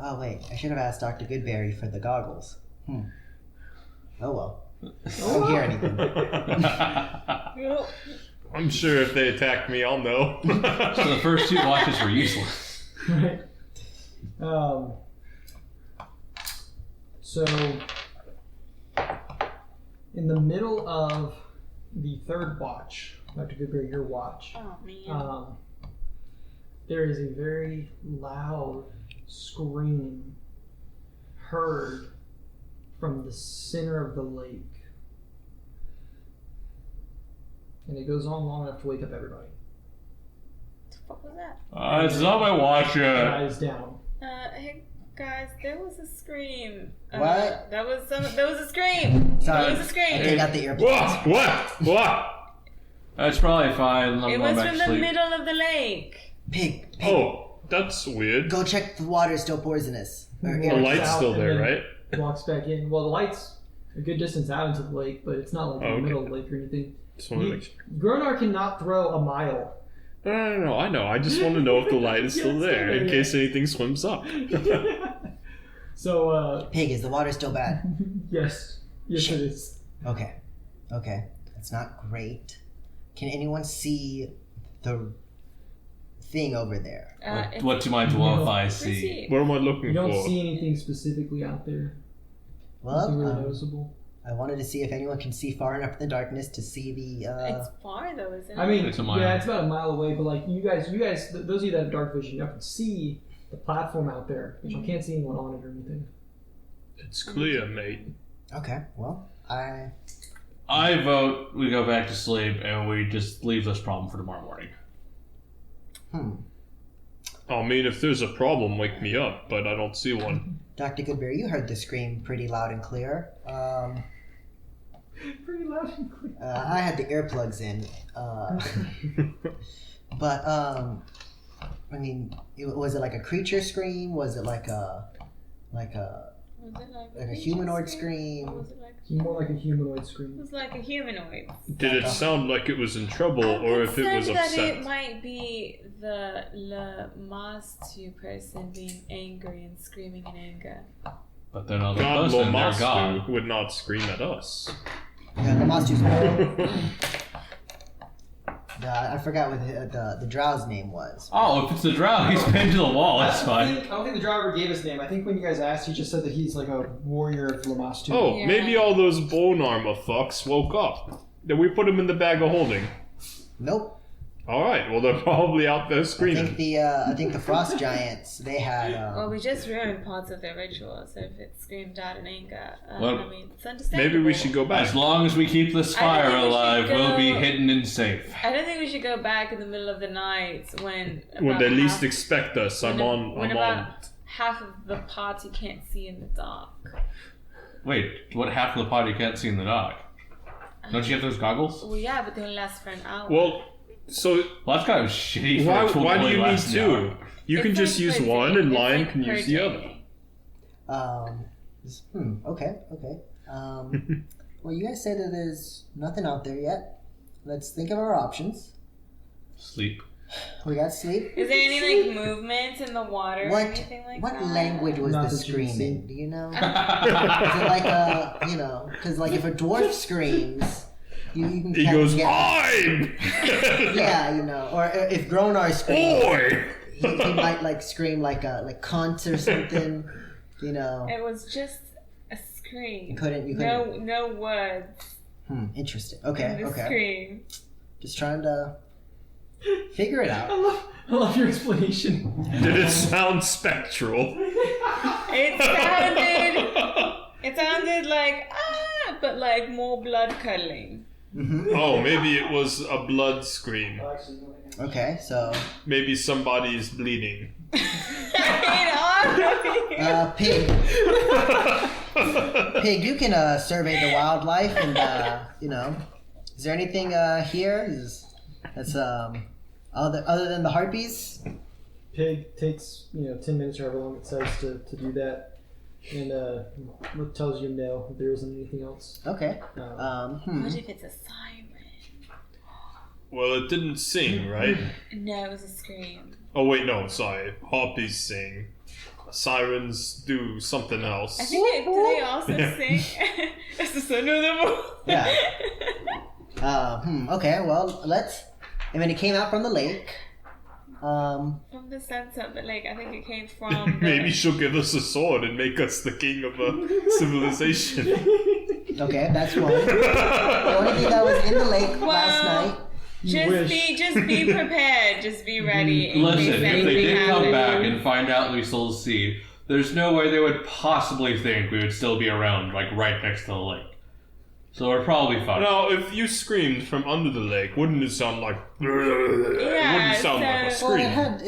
oh wait, I should have asked Dr. Goodberry for the goggles. Oh well. I don't hear anything. I'm sure if they attack me, I'll know. So the first 2 watches were useless. Right. So, in the middle of the third watch, Dr. Goodberry, your watch, Oh man. there is a very loud scream heard from the center of the lake. And it goes on long enough to wake up everybody. What was that? It's not my watch yet. Eyes down. Hey guys, there was a scream. What? There was a scream. Sorry. There was a I scream. take out the earplugs. What? That's probably fine. I'm It going was back from to the sleep. middle of the lake. Pig. Oh, that's weird. Go check the water is still poisonous. Or The Walks light's out still and there, then right? Walks back in. Well, the light's a good distance out into the lake, but it's not like in Oh, the okay. middle of the lake or anything. Just want to make sure. Gronar cannot throw a mile. No, I know. I just want to know if the light is still Yeah, it's there still in there, case anything swims up. So, Pig, is the water still bad? yes. Yes, it is. Okay. That's not great. Can anyone see the thing over there? What do my dwarf eyes Where's see? he? What am I You looking don't for? see anything specifically out there. Nothing really Well, noticeable. I wanted to see if anyone can see far enough in the darkness to see the. It's far though, isn't it? I mean, It's a mile. yeah, it's about a mile away. But like you guys, those of you that have dark vision, you can see the platform out there, but you can't see anyone on it or anything. It's clear, mate. Okay, well, I vote we go back to sleep and we just leave this problem for tomorrow morning. I mean, if there's a problem, wake me up, but I don't see one. Dr. Goodberry, you heard the scream pretty loud and clear. Pretty loud and clear. I had the earplugs in, but I mean, was it like a creature scream? Was it like a humanoid scream? Or was it like More like a humanoid It scream. was like a humanoid. Did it sound like it was in trouble, or if it was that upset? it might be the Mastu person being angry and screaming in anger. But then other God person, they're gone. Lomastu would not scream at us. Yeah, the monster's. I forgot what the drow's name was. Oh, if it's the drow, he's pinned to the wall. That's I fine. don't think the driver gave his name. I think when you guys asked, he just said that he's like a warrior of Lamastu. Oh, Yeah. maybe all those bone armor fucks woke up. Then we put them in the bag of holding. Nope. Alright, well they're probably out there I screaming. think the frost giants they had. Well, we just ruined parts of their ritual, so if it screamed out in anger, Well, I mean, it's understandable. Maybe we should go back. As long as we keep this I don't fire think we should alive, we'll be go- hidden and safe. I don't think we should go back in the middle of the night when When about they least half- expect us, I'm on. when I'm about on. half of the party can't see in the dark. Wait, what half of the party can't see in the dark? Don't you have those goggles? Well, yeah, but they only last for an hour. Well, so Well, that's kind of shitty. For a tool why do only you need lasts an two? hour. You It's can just like use per one, day. and It's Lion like can per use the other. day. Okay. Well, you guys say that there's nothing out there yet. Let's think of our options. Sleep. We got sleep. Is there any like movement in the water or What anything like what that? language was Not the that you can screaming? see. Do you know? Is it like a because like if a dwarf screams, you can He kind of goes, get I'm! yeah, or if Gronar screams, Oi! he might like scream like cunt or something. It was just a scream. You couldn't. No words. Interesting. Okay. The scream. Just trying to figure it out. I love your explanation. Did it sound spectral? It sounded like but like more blood curdling. Oh, maybe it was a blood scream. Okay, so Maybe somebody's bleeding. Pig. Pig, you can survey the wildlife, and is there anything here that's other than the harpies? Pig takes 10 minutes or however long it says to do that, and tells you no if there isn't anything else. Okay. What if it's a siren? Well, it didn't sing, right? No, it was a scream. Oh, wait, no, sorry. Harpies sing. Sirens do something else. I think do they also sing? It's the son of the Yeah. Okay. Well, I mean, it came out from the lake. From the sunset, but like I think it came from. Maybe she'll give us a sword and make us the king of a civilization. Okay, that's one. The only thing that was in the lake last night. Just be prepared. Just be ready. In Listen, case if they anything did come happens. back and find out we sold seed, there's no way they would possibly think we would still be around, like right next to the lake. So we're probably fine. Now, if you screamed from under the lake, wouldn't it sound like... it wouldn't sound like a Well, scream. it had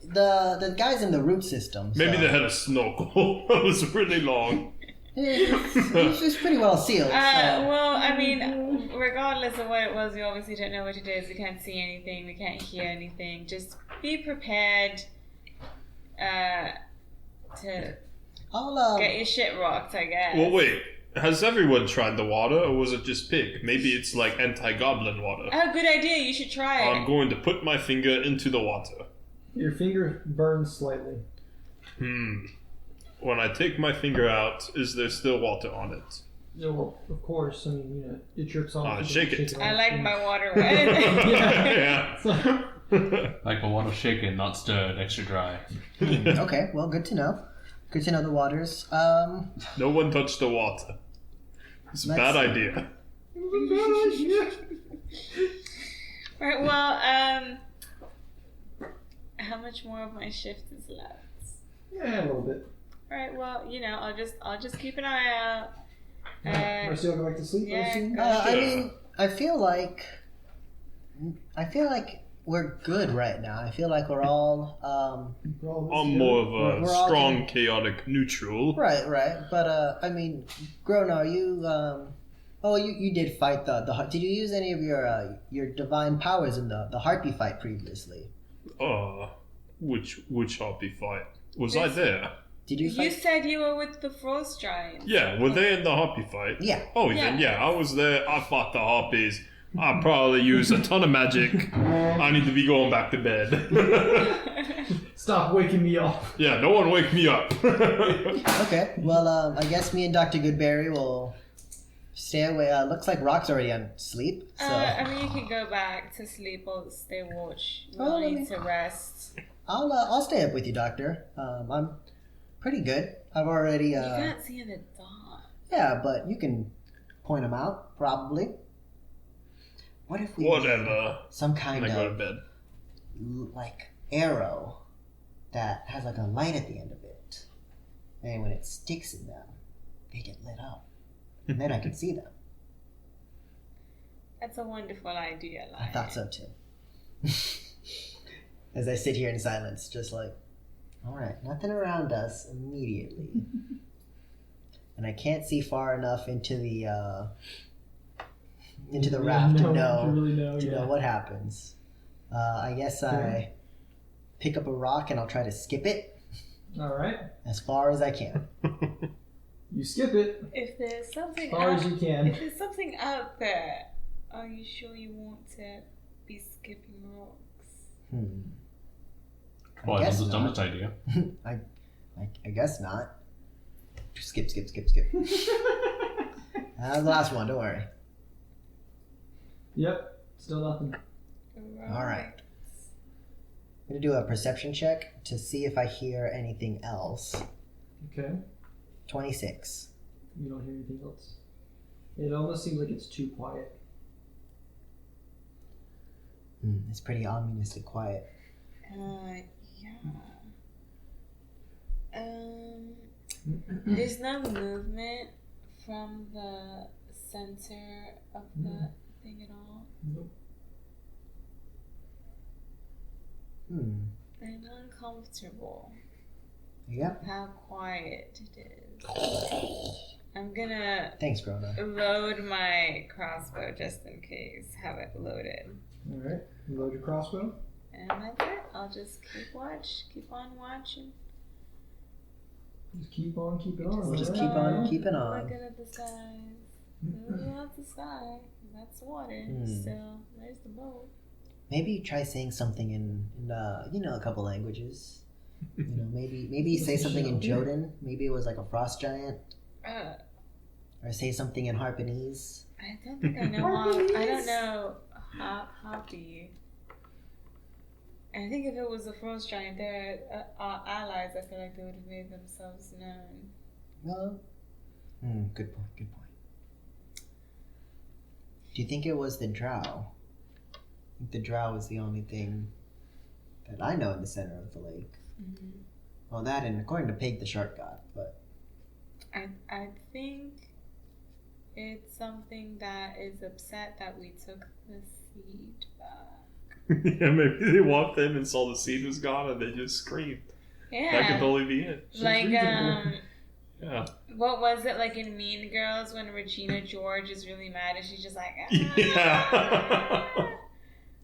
the guys in the root system. So Maybe they had a snorkel that was really long. It's pretty well sealed. Well, I mean, regardless of what it was, we obviously don't know what it is. We can't see anything. We can't hear anything. Just be prepared to I'll get your shit rocked, I guess. Well, wait. Has everyone tried the water, or was it just Pig? Maybe it's like anti-goblin water. Oh, good idea. You should try it. I'm going to put my finger into the water. Your finger burns slightly. When I take my finger out, is there still water on it? Yeah, well, of course. I mean, it drips off. Shake it. I like my water wet. Yeah. Like the water shaken, not stirred, extra dry. okay. Well, good to know. Good to know the waters. No one touched the water. It's a bad idea. Alright, well, how much more of my shift is left? Yeah, a little bit. Alright, well, I'll just keep an eye out. Marcy, I'll go back to sleep. yeah, I mean, I feel like we're good right now. I feel like we're all I'm more of a We're all strong, doing- chaotic neutral. right. But I mean, Grona, you did fight the. Did you use any of your divine powers in the harpy fight previously? Which harpy fight? Was I there? Did you? You Fight? said you were with the Frost Giants. Yeah, were they in the harpy fight? Yeah. Oh, Yeah. then yeah, I was there. I fought the harpies. I probably used a ton of magic. I need to be going back to bed. Stop waking me up. Yeah, no one wake me up. Okay. Well, I guess me and Dr. Goodberry will stay away. Looks like Rock's already on sleep. So I mean, you can go back to sleep or stay watch. You Oh, need to rest. I'll stay up with you, Doctor. I'm pretty good. I've already. You can't see in the dark. Yeah, but you can point them out, probably. What if we made Whatever. some kind I go to of bed. like arrow that has like a light at the end of it, and when it sticks in them, they get lit up, and then I can see them. That's a wonderful idea, I Lion. thought so too. As I sit here in silence, just like, all right, nothing around us immediately, and I can't see far enough into the raft to know what happens. I guess I pick up a rock and I'll try to skip it All right. as far as I can. You skip it If there's something as far as you can. if there's something out there, are you sure you want to be skipping rocks? Well, guess that's the not. dumbest idea. I guess not. Skip. The last one, don't worry. Yep. Still nothing. All right. I'm going to do a perception check to see if I hear anything else. Okay. 26. You don't hear anything else. It almost seems like it's too quiet. It's pretty ominously quiet. Yeah. There's no movement from the center of the thing at all. Nope. I'm I'm uncomfortable Yep. how quiet it is. I'm gonna Thanks, Grona. load my crossbow just in case. Have it loaded. All right. You load your crossbow. And that's it. I'll just keep on watching. Just keep on keeping on. We'll just all keep right? on keeping on. Looking at the skies. That's the sky. That's water. Still, there's the boat. Maybe try saying something in a couple languages. Maybe say something in Jotun. Maybe it was like a frost giant. Or say something in Harpanese. I don't think I know. I don't know Hoppy. I think if it was a frost giant, they're our allies. I feel like they would have made themselves known. Well, good point. Do you think it was the drow? I think the drow was the only thing that I know in the center of the lake. Mm-hmm. Well, that and according to Pig the shark god, but I think it's something that is upset that we took the seed back. Yeah, maybe they walked in and saw the seed was gone and they just screamed. Yeah. That could totally be it. Like, Yeah. what was it like in Mean Girls when Regina George is really mad and she's just like, Yeah.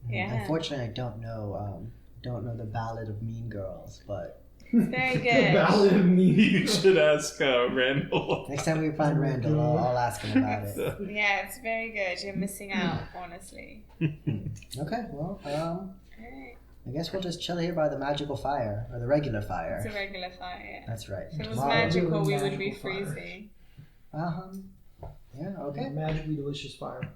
Yeah. unfortunately, I don't know the Ballad of Mean Girls, but it's very The good. Ballad of Me. You should ask Randall. next time we find Randall, I'll ask him about it. Yeah, it's very good. You're missing out, honestly. Okay, well, Alright. I guess we'll just chill here by the magical fire or the regular It's a fire. regular fire. That's right. If it was Tomorrow- magical, we would be Magical fire. freezing. Yeah. Okay. Magically delicious fire.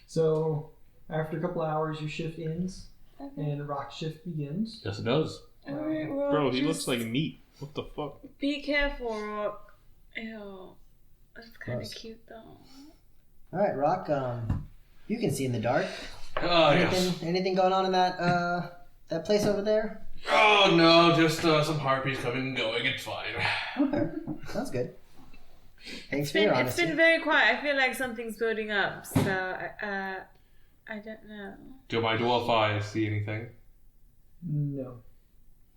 So, after a couple hours, your shift ends, Okay. and Rock's shift begins. Yes, it does. Alright, well, Bro, he just looks like meat. What the fuck? Be careful, Rock. Ew. That's kind of Gross. cute, though. All right, Rock. You can see in the dark. Oh, Anything going on in that place over there? Oh, no, just some harpies coming and going. It's fine. Okay, sounds good. Thanks for your It's honesty. been very quiet. I feel like something's building up, so I don't know. Do my dwarf eyes see anything? No.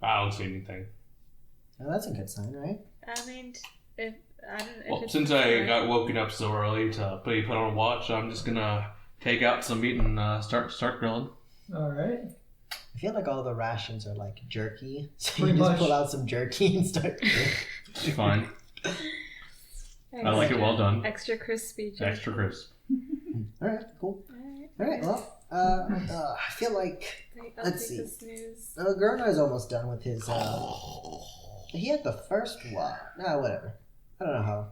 I don't see anything. Oh, that's a good sign, right? I mean, if Well, it's since I got woken up so early to be put on watch, I'm just gonna take out some meat and start grilling. All right. I feel like all the rations are like jerky, so Pretty you just much. pull out some jerky and start. It's fine. I like it well done. Extra crispy. Jerky. Extra crisp. All right, cool. Alright. All right, well, I feel like I'll Let's take see. the snooze. Gronar's almost done with his. He had the first one. Nah, whatever. I don't know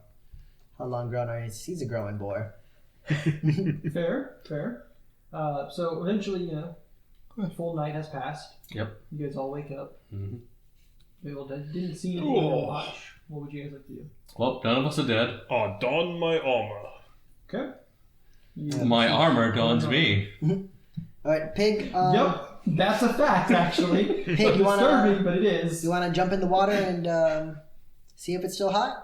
how long Gronar is. He's a growing boy. Fair. So eventually, a full night has passed. Yep. You guys all wake up. Mm-hmm. Well, didn't see anything to watch. What would you guys like to do? Well, none of us are dead. I don my armor. Okay. My armor dons me. All right, Pig. Yep, that's a fact, actually. Pig, It's you wanna- disturbing, but it is. You want to jump in the water and see if it's still hot?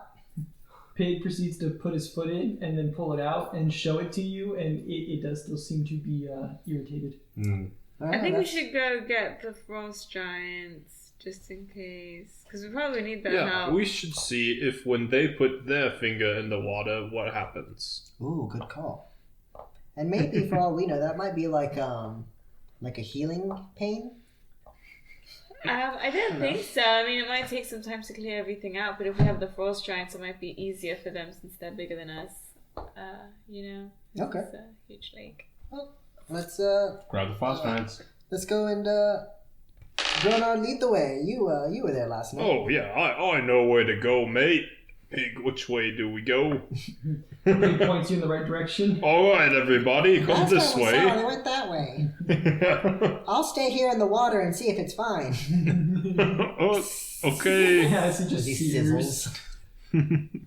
Pig proceeds to put his foot in and then pull it out and show it to you, and it does still seem to be irritated. Mm. All right, I think we that's- should go get the frost giants just in case, because we probably need their Yeah, help. we should see if when they put their finger in the water, what happens. Ooh, good call. And maybe for all we know, that might be like a healing pain. I don't think so. I mean, it might take some time to clear everything out, but if we have the frost giants, it might be easier for them since they're bigger than us. Okay. It's a huge lake. Let's Grab the frost giants. let's go and Gronar, lead the way. You were there last night. Oh yeah, I know where to go, mate. Pig, which way do we go? Pig points you in the right direction. All right, everybody, come That's this what we saw. They way. went that way. I'll stay here in the water and see if it's fine. Oh, okay. Yes, he just He sears. sizzles.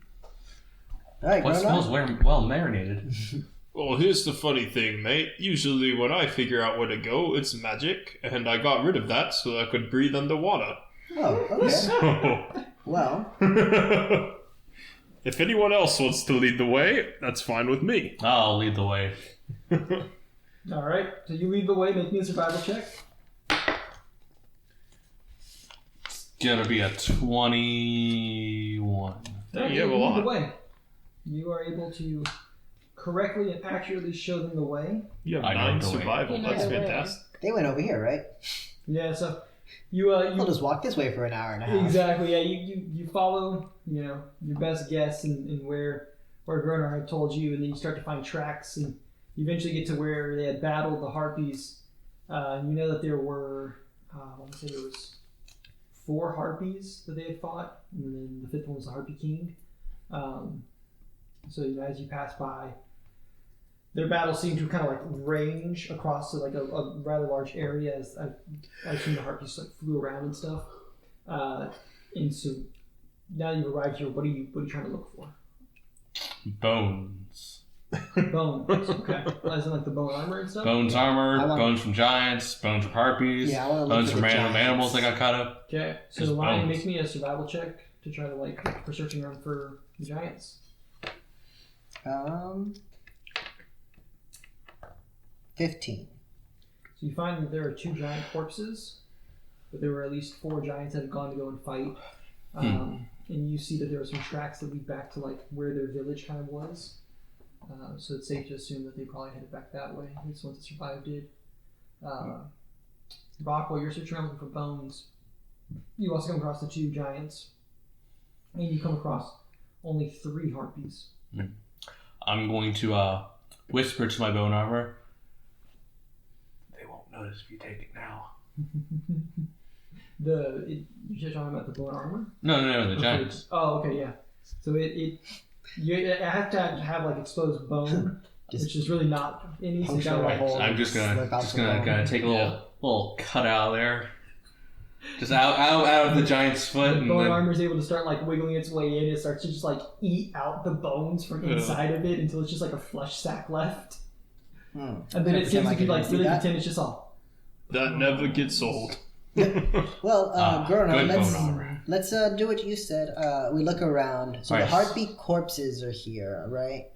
All right, What smells Gronar. well marinated? Well, here's the funny thing, mate. Usually when I figure out where to go, it's magic, and I got rid of that so I could breathe underwater. Oh, okay. So, Well, if anyone else wants to lead the way, that's fine with me. I'll lead the way. All right, so you lead the way. Make me a survival check. Gonna be a 21. Dang, you You have a lead lot. the way. You are able to correctly and accurately show them the way. You have I know 9 the way. survival. You know That's the way. fantastic. they went over here, right? Yeah, so you We'll just walk this way for an hour and a half. exactly, yeah. You follow, your best guess in where Gronar had told you, and then you start to find tracks, and you eventually get to where they had battled the harpies. And you know that there were, I want to say there was 4 harpies that they had fought, and then the 5th one was the Harpy King. So as you pass by, their battles seem to kind of like range across to like a rather large area. As I've seen the harpies like flew around and stuff. And so now you've arrived here. What are you trying to look for? Bones. Bones. Okay. As in like the bone armor and stuff. Bones armor, I want- bones from giants, bones from harpies, Yeah, I wanna look bones for from the random giants. animals that got cut up. Okay. So Just Lion, bones. make me a survival check to try to like for searching around for the giants. 15. So you find that there are 2 giant corpses, but there were at least 4 giants that had gone to go and fight. And you see that there are some tracks that lead back to like where their village kind of was. So it's safe to assume that they probably headed back that way. At least ones that survived did. Rock, while you're searching around looking for bones, you also come across the 2 giants, and you come across only 3 harpies. I'm going to whisper to my bone armor. They won't notice if you take it now. You're talking about the bone armor? No, the giants. Oh, okay, yeah. So it have to have like exposed bone, which is really not any. So you puncture gotta a like hole. I'm just Slip out gonna the bone. take a little cut out of there. Just out of the giant's foot. And bone then, armor is able to start like wiggling its way in. It starts to just like eat out the bones from inside of it until it's just like a flesh sack left. And then it seems to be like really content. It's just all. That never gets old. Well, good let's do what you said. We look around. So the heartbeat corpses are here, right?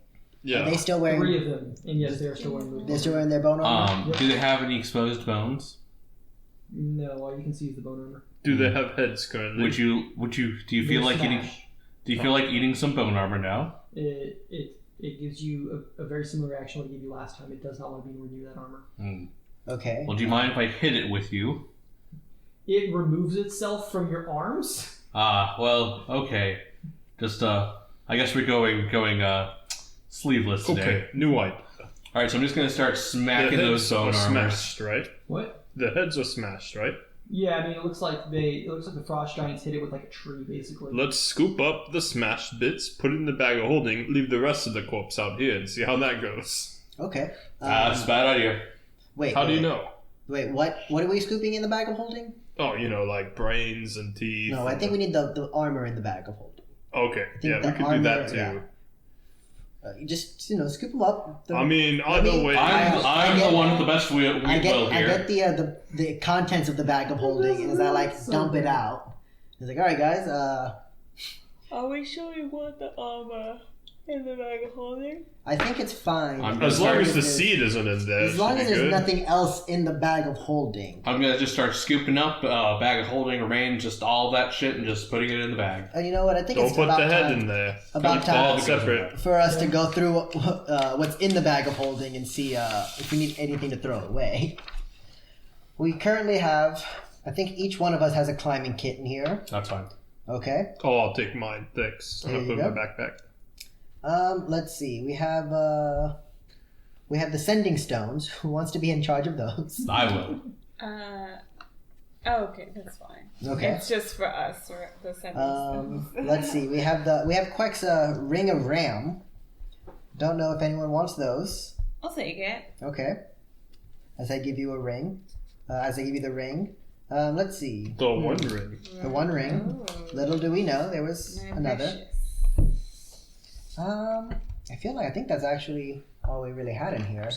Yeah. Are they still wearing? 3 of them, and yes, they are still wearing. They're still wearing their bone armor. Do they have any exposed bones? No, all you can see is the bone armor. Do they have heads currently? Do you feel like eating? Do you feel like eating some bone armor now? It gives you a very similar reaction what it gave you last time. It does not want to be renew that armor. Okay. Well, do you mind if I hit it with you? It removes itself from your arms. Well, okay. Just I guess we're going sleeveless today. Okay, new idea. All right, so I'm just gonna start smacking those bone armors. Smashed, right? What? The heads are smashed, right? Yeah, I mean, it looks like the frost giants hit it with like a tree, basically. Let's scoop up the smashed bits, put it in the bag of holding, leave the rest of the corpse out here, and see how that goes. Okay. That's a bad idea. Wait. How do you know? Wait, what are we scooping in the bag of holding? Oh, like brains and teeth. No, I think we need the armor in the bag of holding. Okay, yeah, we could do that too. Yeah. You just scoop them up. Either way. I'm the one with the best will here. I get the contents of the bag of holding, and as I dump it out, it's like, all right, guys. Are we sure we want the armor in the bag of holding? I think it's fine. As long as the seed isn't in there. As long as there's nothing else in the bag of holding. I'm gonna just start scooping up bag of holding, rain, just all that shit, and just putting it in the bag. And you know what? I think Don't it's put about the head time, in there. About time All separate. for us to go through what's in the bag of holding and see if we need anything to throw away. We currently have, I think each one of us has a climbing kit in here. That's fine. Okay. Oh, I'll take mine. Thanks. I'm gonna put it in my backpack. Let's see. We have the sending stones. Who wants to be in charge of those? I will. Okay, that's fine. Okay. It's just for us, for the sentence. Let's see. We have Queck's ring of ram. Don't know if anyone wants those. I'll take it. Okay. As I give you a ring. As I give you the ring. Let's see. The one ring. The one ring. Ooh. Little do we know there was My another. precious. I think that's actually all we really had in here.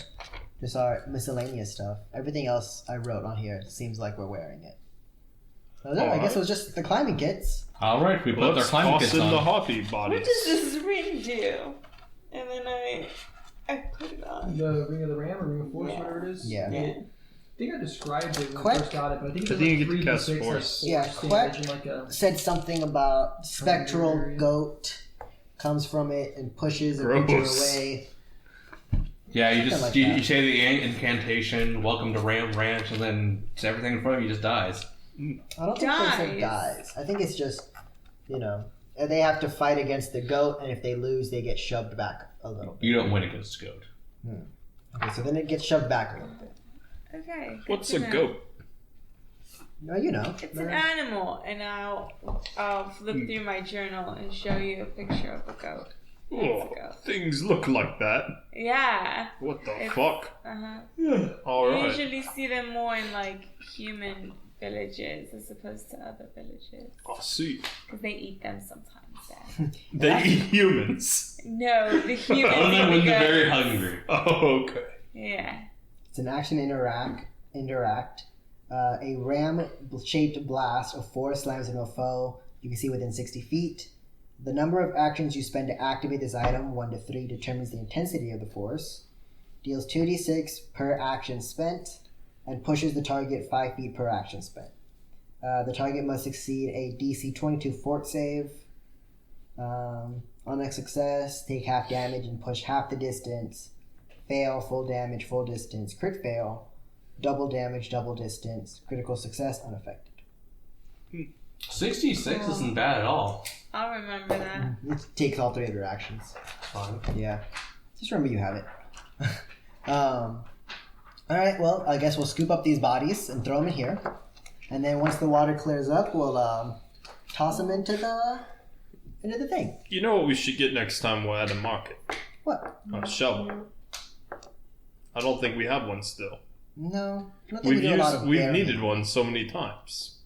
Just our miscellaneous stuff. Everything else I wrote on here seems like we're wearing it. So no, I guess it was just the climbing kits. All right, we put our climbing kits in on. the hobby bodies. What does this ring do? And then I put it on. The ring of the ram or ring of force, whatever it is. Yeah. I think I described it when Quack- I first got it, but I think it's I think you like get to cast 3d6, like force. Yeah, force Quack- damage and like a... Said something about spectral area. goat comes from it and pushes a creature Gross. away. Yeah, you just like you, that. you say the incantation, "Welcome to Ram Ranch," and then everything in front of you just dies. I don't think they say dies. I think it's just, they have to fight against the goat, and if they lose, they get shoved back a little bit. You don't win against a goat. Okay, so then it gets shoved back a little bit. Okay. good What's to a know. goat? No, you know. It's an animal, and I'll flip through my journal and show you a picture of a goat. Oh, things look like that. Yeah. What the It's- fuck? Uh-huh. All You right. usually see them more in like human villages as opposed to other villages I see. because they eat them sometimes. Then. They eat humans. No, the humans. Only eat when the they're very goats. hungry. Oh, okay. Yeah. It's an action interact. A ram-shaped blast of force slams into a foe you can see within 60 feet. The number of actions you spend to activate this item, 1 to 3, determines the intensity of the force. Deals 2d6 per action spent, and pushes the target 5 feet per action spent. The target must succeed a DC 22 fort save. On a success, take half damage and push half the distance. Fail, full damage, full distance. Crit fail, double damage, double distance. Critical success, unaffected. 66 isn't bad at all. I'll remember that. It takes all 3 of your actions. Fine. Yeah. Just remember you have it. Alright, well, I guess we'll scoop up these bodies and throw them in here. And then once the water clears up, we'll toss them into the thing. You know what we should get next time we're at a market? What? A shovel. I don't think we have one still. No. I don't think we do a lot of We've burying. needed one so many times.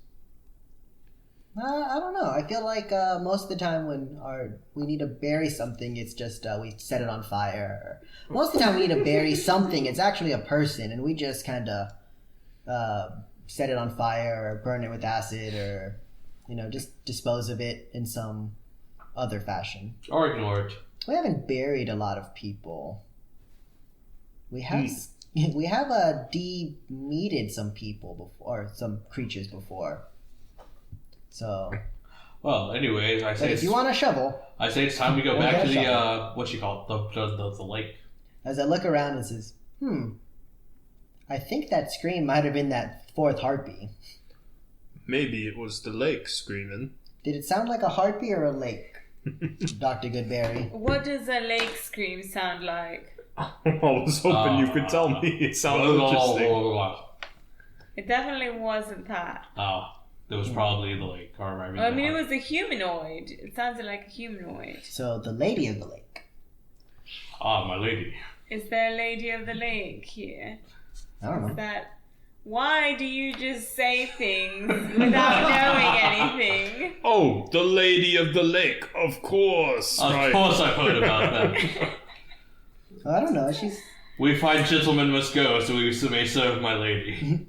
I don't know. I feel like most of the time when we need to bury something, it's just we set it on fire. Most of the time we need to bury something, it's actually a person, and we just kind of set it on fire or burn it with acid or, just dispose of it in some other fashion. Or ignore it. We haven't buried a lot of people. We have de-meated some people before, or some creatures before. So. Well, anyways, I say if you want a shovel, I say it's time we go back to the what you call it, the lake. As I look around and says, I think that scream might have been that fourth harpy. Maybe it was the lake screaming. Did it sound like a harpy or a lake, Dr. Goodberry? What does a lake scream sound like? I was hoping you could tell me. It sounded interesting. It definitely wasn't that. Oh, it was probably the lake. It was a humanoid. It sounded like a humanoid. So the lady of the lake. Ah, my lady. Is there a lady of the lake here? I don't know. Why do you just say things without knowing anything? Oh, the lady of the lake, of course. Of course I've heard about that. I don't know. We find gentlemen must go, so we may serve my lady.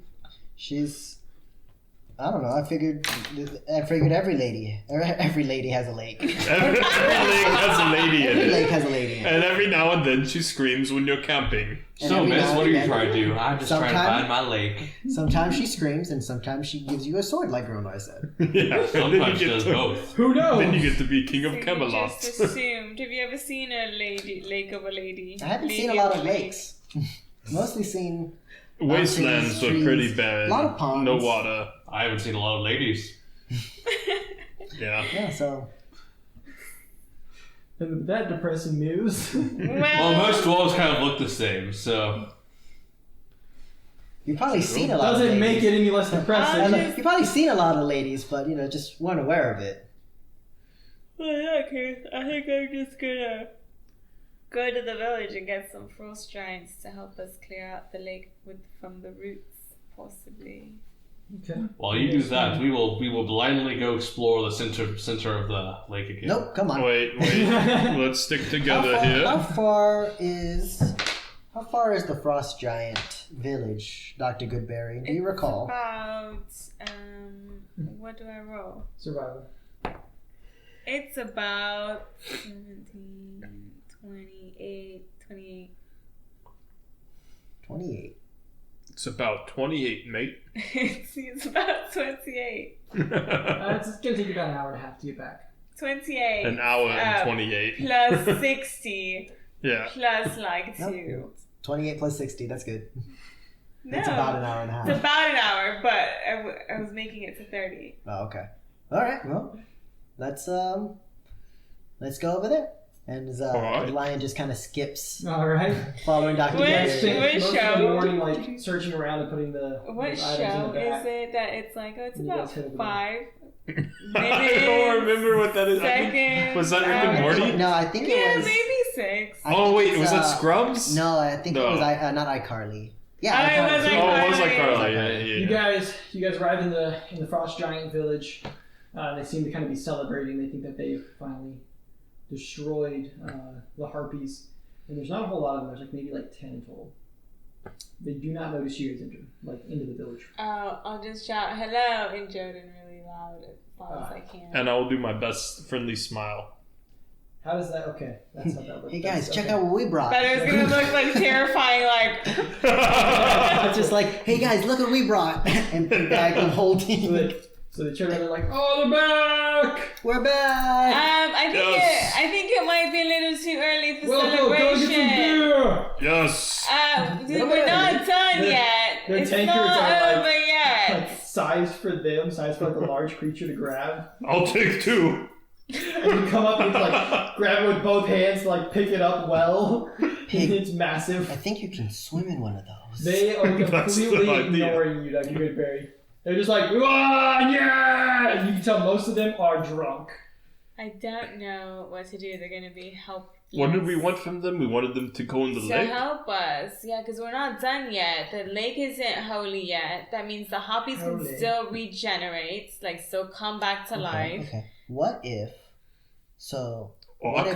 I don't know. I figured every lady has a lake. Every lake has a lady in it. Every lake has a lady in it. And every now and then she screams when you're camping. So, miss, what are you trying to do? I'm just trying to find my lake. Sometimes she screams, and sometimes she gives you a sword, like Gronoy said. Yeah, sometimes she does both. Who knows? Then you get to be king of Camelot. You just assumed. Have you ever seen a lake of a lady? I haven't seen a lot of lakes. Mostly seen wastelands were pretty bad. A lot of ponds. No water. I haven't seen a lot of ladies. Yeah. Yeah, so. And with that depressing news. Well, most dwarves kind of look the same, so. You've probably seen a lot of ladies. Doesn't make it any less depressing. You've probably seen a lot of ladies, but, just weren't aware of it. Well, yeah, Chris. I think I'm just gonna go to the village and get some frost giants to help us clear out the lake from the roots, possibly. Okay. While you do that, we will blindly go explore the center of the lake again. Nope, come on. Wait. Let's stick together here. How far is the frost giant village, Dr. Goodberry? Do you recall? About what do I roll? Survival. It's about 17, 28. 28. It's about 28, mate. It's about 28. It's going to take you about an hour and a half to get back. 28. An hour and 28. Plus 60. Yeah. Plus like 2. Nope. 28 plus 60, that's good. No. It's about an hour and a half. It's about an hour, but I was making it to 30. Oh, okay. All right, well, let's go over there. And the lion just kind of skips. All right. Following Dr. Most show? of the morning, like searching around and putting the What items show in the back. is it that it's like? Oh, it's You about guys hit it 5 minutes. I don't remember what that is. Seconds. Was that Rick and Morty? No, I think it was. Maybe 6. Oh wait, was that Scrubs? No, I think it was not iCarly. Yeah, it was iCarly. Oh, it was iCarly. iCarly. Yeah. You guys arrive in the frost giant village. They seem to kind of be celebrating. They think that they've finally destroyed the harpies. And there's not a whole lot of them. There's maybe 10 in total. They do not notice you guys into the village. Oh, I'll just shout hello in Jordan really loud as loud as I can. And I will do my best friendly smile. How does that? Okay, that's how that looks. Hey guys, check out what we brought. But it was gonna look like terrifying, like. It's just like, hey guys, look what we brought, and back the whole team. So they turn around, they're like, "Oh, they're back! We're back!" I think it might be a little too early for Go get some celebration. beer!" Yes. We're not done yet. Their It's tankards not are over yet. like sized for them, sized for a large creature to grab. I'll take 2. And you come up and grab it with both hands, pick it up well. It's massive. I think you can swim in one of those. They are That's the completely idea. ignoring you, Dr. Goodberry. They're just like, "Wah, yeah!" And you can tell most of them are drunk. I don't know what to do. They're going to be help. What did we want from them? We wanted them to go in the lake? To help us. Yeah, because we're not done yet. The lake isn't holy yet. That means the hoppies can still regenerate, like still come back to life. Okay. What if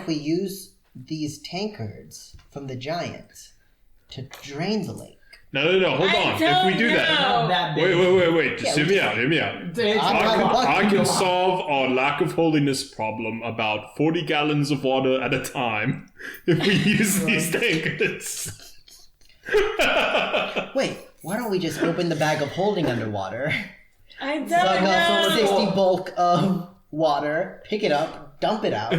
we use these tankards from the giants to drain the lake? No. Hold on. If we do that, wait. Just hear me out. I can solve our lack of holiness problem about 40 gallons of water at a time if we use these tankards. Wait, why don't we just open the bag of holding underwater? I don't Suck know. up some 60 bulk of water, pick it up, dump it out,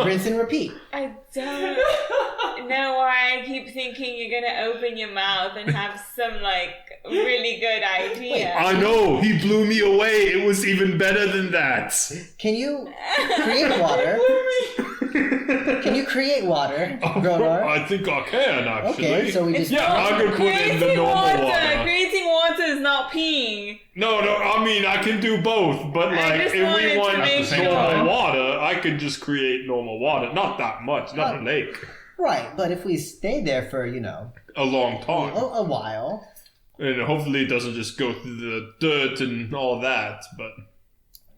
rinse and repeat. I don't know why I keep thinking you're gonna open your mouth and have some like really good idea. I know, he blew me away. It was even better than that. Can you create water? Can you create water, Gronar? I think I can, actually. Okay, so we just... I could put in the normal water. Creating water is not peeing. No, I mean, I can do both, but like, if we want normal water, I could just create normal water. Not that much, not a lake. Right, but if we stay there for, a long time. A while. And hopefully it doesn't just go through the dirt and all that, but...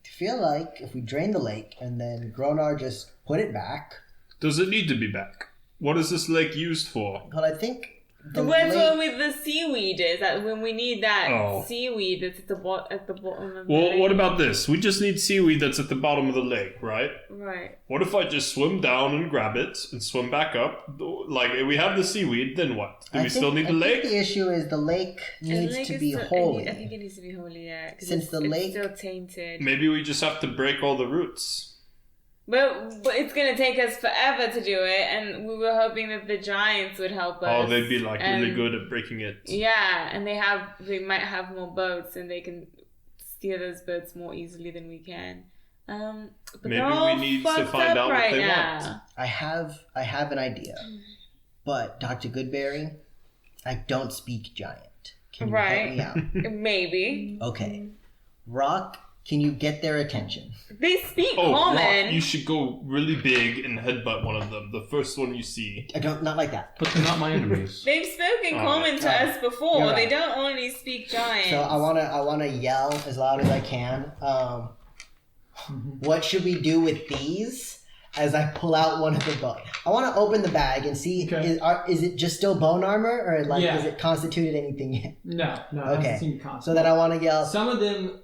I feel like if we drain the lake and then Gronar just put it back... Does it need to be back? What is this lake used for? Well, I think... What's with the seaweed is that when we need that seaweed that's at the bottom of the lake. Well, what about this? We just need seaweed that's at the bottom of the lake, right? Right. What if I just swim down and grab it and swim back up? Like, if we have the seaweed, then what? Do we still need the lake? I think the issue is the lake needs to be holy. I think it needs to be holy, yeah. Since the lake... It's still tainted. Maybe we just have to break all the roots. But it's going to take us forever to do it, and we were hoping that the giants would help us. Oh, they'd be like really good at breaking it. Yeah, and they might have more boats, and they can steer those boats more easily than we can. But maybe we need to find out what they want. I have an idea, but Dr. Goodberry, I don't speak giant. Can you help me out? Maybe. Okay. Rock, can you get their attention? They speak common. Rock, you should go really big and headbutt one of them. The first one you see. Not like that. But they're not my enemies. They've spoken common to us before. Right. They don't only speak giant. So I wanna yell as loud as I can. What should we do with these? As I pull out one of the bone, I want to open the bag and see is it just still bone armor or is it constituted anything yet? No, it doesn't seem constituted. So then I want to yell. Some of them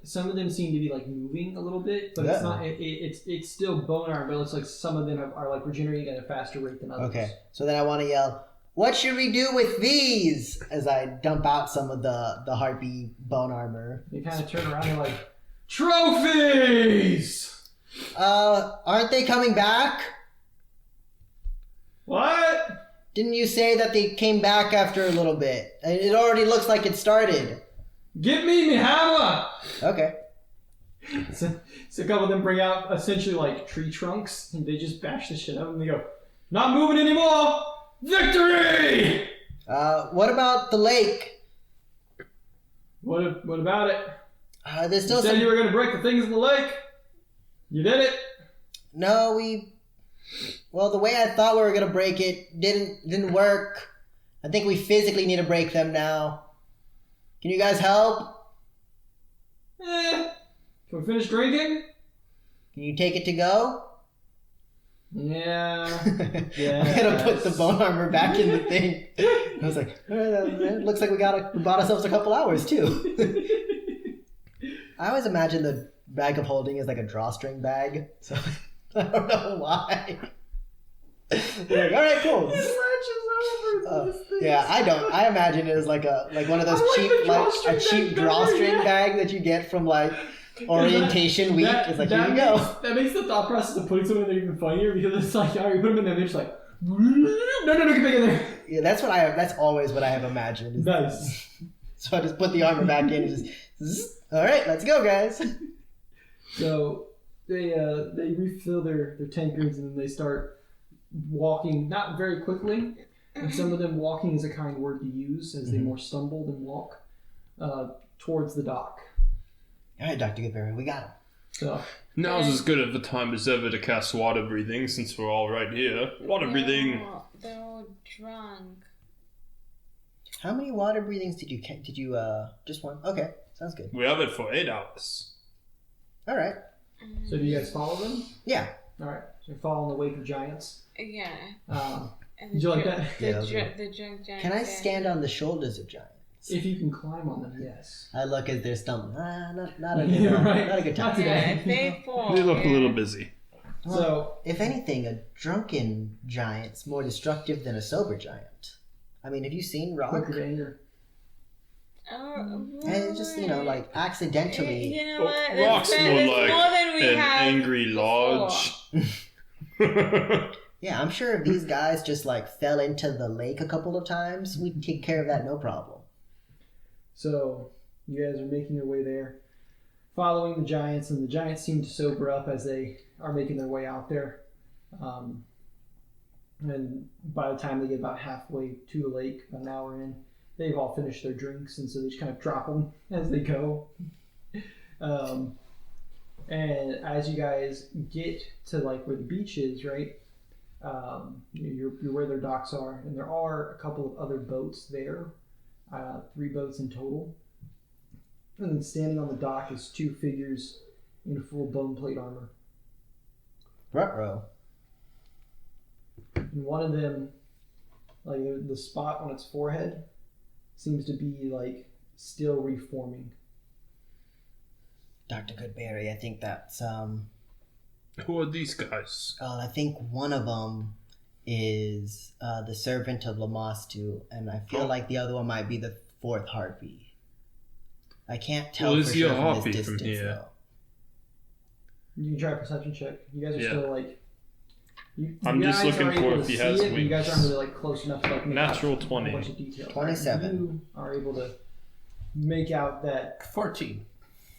seem to be like moving a little bit, but it's not. It's still bone armor, but it looks like some of them are like regenerating at a faster rate than others. Okay, so then I want to yell. What should we do with these? As I dump out some of the harpy bone armor. They kind of turn around and like trophies. Aren't they coming back? What? Didn't you say that they came back after a little bit? It already looks like it started. Give me hammer! Okay. So a couple of them bring out essentially like tree trunks, and they just bash the shit out of them and they go, not moving anymore! Victory! What about the lake? What about it? There's still you said you were going to break the things in the lake? You did it? No, well, the way I thought we were gonna break it didn't work. I think we physically need to break them now. Can you guys help? Can we finish drinking? Can you take it to go? Yeah. I'm gonna put the bone armor back in the thing. I was like, it looks like we bought ourselves a couple hours too. I always imagine the bag of holding is like a drawstring bag, so I don't know why. Like, all right, cool. Yeah, I imagine it as like one of those cheap drawstring bag that you get from like orientation week. It's like, here you go. That makes the thought process of putting something in there even funnier because it's like, you put them in there and they're just like, no, get back in there. Yeah, that's always what I have imagined. Nice. So I just put the armor back in and just, all right, let's go, guys. So they refill their tankards and they start walking, not very quickly, and some of them walking is a kind word to use as they more stumble than walk towards the dock. All right, Dr. Goodberry, we got him. So Now's as good of a time as ever to cast water breathing, since we're all right here. Water breathing. They're all drunk. How many water breathings did you just one? Okay, sounds good. We have it for 8 hours. All right. do you guys follow them? Yeah. All right. So you're following the wake of giants. Yeah. Did you like that? The drunk giant. Can I stand on the shoulders of giants? If you can climb on them, yes. I look as they're stumbling. Not a You're good, right. not a good time. Not today. Yeah, if they fall. They look a little busy. Well, So if anything, a drunken giant's more destructive than a sober giant. I mean, have you seen Rock? quick to anger. Oh, And just like accidentally. You know what? Rock's more There's like more than we an have angry before. lodge. Yeah, I'm sure if these guys just fell into the lake a couple of times, we'd take care of that no problem. So you guys are making your way there, following the giants, and the giants seem to sober up as they are making their way out there. And by the time they get about halfway to the lake, about an hour in, they've all finished their drinks, and so they just kind of drop them as they go. And as you guys get to where the beach is, right? You're where their docks are, and there are a couple of other boats there. 3 boats in total. And then standing on the dock is 2 figures in full bone plate armor. Ruh-roh. And one of them, the spot on its forehead, seems to be still reforming. Dr. Goodberry, I think that's Who are these guys? I think one of them is the servant of Lamastu, and I feel like the other one might be the 4th harpy. I can't tell Well, for is he a sure from harpy this from distance, here? though. You can try a perception check. You guys are Yeah. still You I'm just guys looking are for able if to he see has it, but you guys aren't wings. really close enough to make Natural out 20. a bunch of detail. 27. You are able to make out that 14.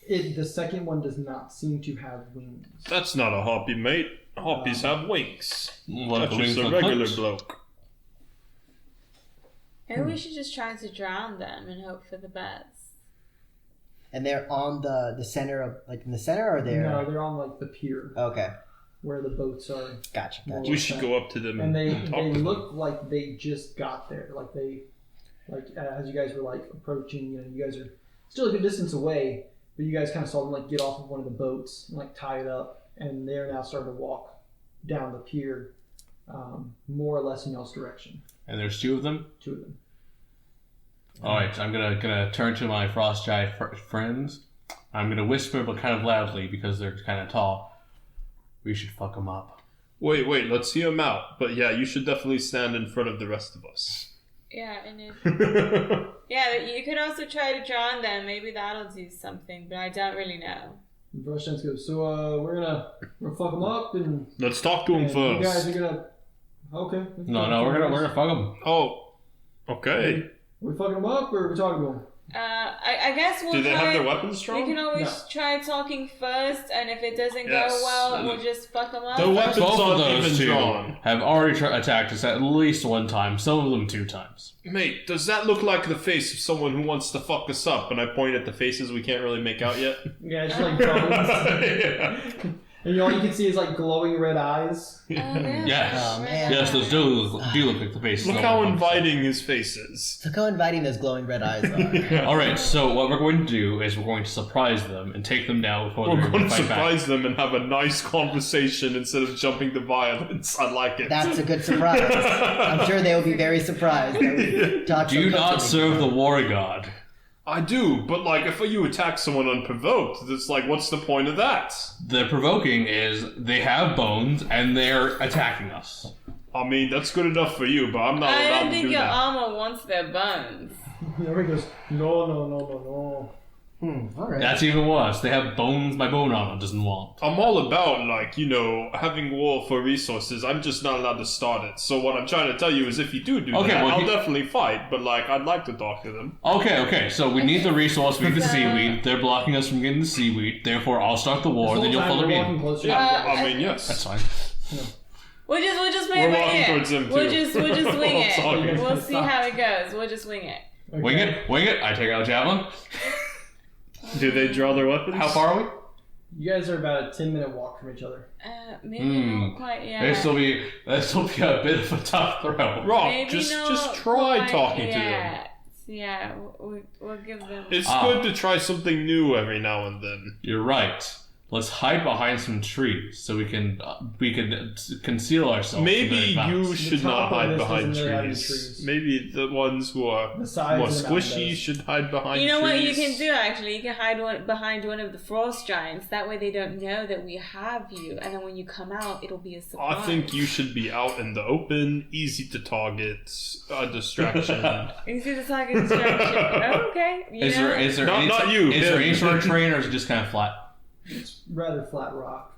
the second one does not seem to have wings. That's not a harpy, mate. Harpies have wings. What if That's the wings just a look regular hooked? bloke. Maybe we should just try to drown them and hope for the best. And they're on the center of in the center, or they're No, they're on the pier okay. where the boats are. Gotcha. We should go up to them And they talk to look like they just got there. As you guys were approaching, you guys are still a good distance away, but you guys kind of saw them get off of one of the boats and tie it up, and they're now starting to walk down the pier, more or less in y'all's direction. And there's 2 of them? 2 of them. All right, I'm gonna turn to my frost giant friends. I'm gonna whisper, but kind of loudly because they're kind of tall. We should fuck them up. Wait, let's hear him out. But yeah, you should definitely stand in front of the rest of us. Yeah, and if you could also try to drown them. Maybe that'll do something, but I don't really know. And Frost Giants goes, so we're gonna fuck them up, and Let's talk to him and you guys first. are gonna okay. No, we're gonna fuck them. Oh, okay. Are we fucking them up, or are we talking to them? I guess we'll Do they try. have their weapons We drawn? can always No. try talking first, and if it doesn't Yes. go well, we'll just fuck them up. The weapons Both of aren't those even 2 drawn. have already attacked us at least 1 time, some of them 2 times. Mate, does that look like the face of someone who wants to fuck us up? And I point at the faces we can't really make out yet. Yeah, just bones. Yeah. And all you can see is glowing red eyes. Oh, really? Yes. Oh, man. Yes, those do look like the faces. Look of how them. inviting his face is. Look how inviting those glowing red eyes are. All right, so what we're going to do is we're going to surprise them and take them down before We're they're going going to to fight back. surprise them and have a nice conversation instead of jumping to violence. I like it. That's a good surprise. I'm sure they will be very surprised that we talked Do you so not comfortably. serve the war god? I do, but if you attack someone unprovoked, it's what's the point of that? The provoking is they have bones and they're attacking us. I mean, that's good enough for you, but I'm not I allowed don't to think do your that. armor wants their bones. Everybody goes, no. All right. That's even worse. They have bones my bone armor doesn't want. I'm all about, having war for resources. I'm just not allowed to start it. So what I'm trying to tell you is if you do Okay, that, well, I'll definitely fight. But, I'd like to talk to them. Okay, so we need the resource, we need the seaweed. They're blocking us from getting the seaweed. Therefore, I'll start the war, then you'll follow me in. I mean, yes. That's fine. We'll just wait We're right walking here. towards them, We'll too. just wing it. Sorry. We'll see how it goes. We'll just wing it. Wing it. I take out a javelin. Do they draw their weapons? How far are we? You guys are about a 10-minute walk from each other. Maybe not quite yet. This will be a bit of a tough throw. Rock, Maybe just try quite talking to them. yet. Yeah, we'll give them. It's good to try something new every now and then. You're right. Let's hide behind some trees so we can conceal ourselves. Maybe you should not hide behind doesn't really have any trees. trees. Maybe the ones who are The sides more of the mountain squishy does. should hide behind trees. You know what you can do actually? You can hide behind one of the frost giants. That way they don't know that we have you, and then when you come out, it'll be a surprise. I think you should be out in the open, easy to target, a distraction. Easy to target distraction. Oh, okay. Is there Not you, Is there him. any sort of terrain, or is it just kind of flat? It's rather flat rock.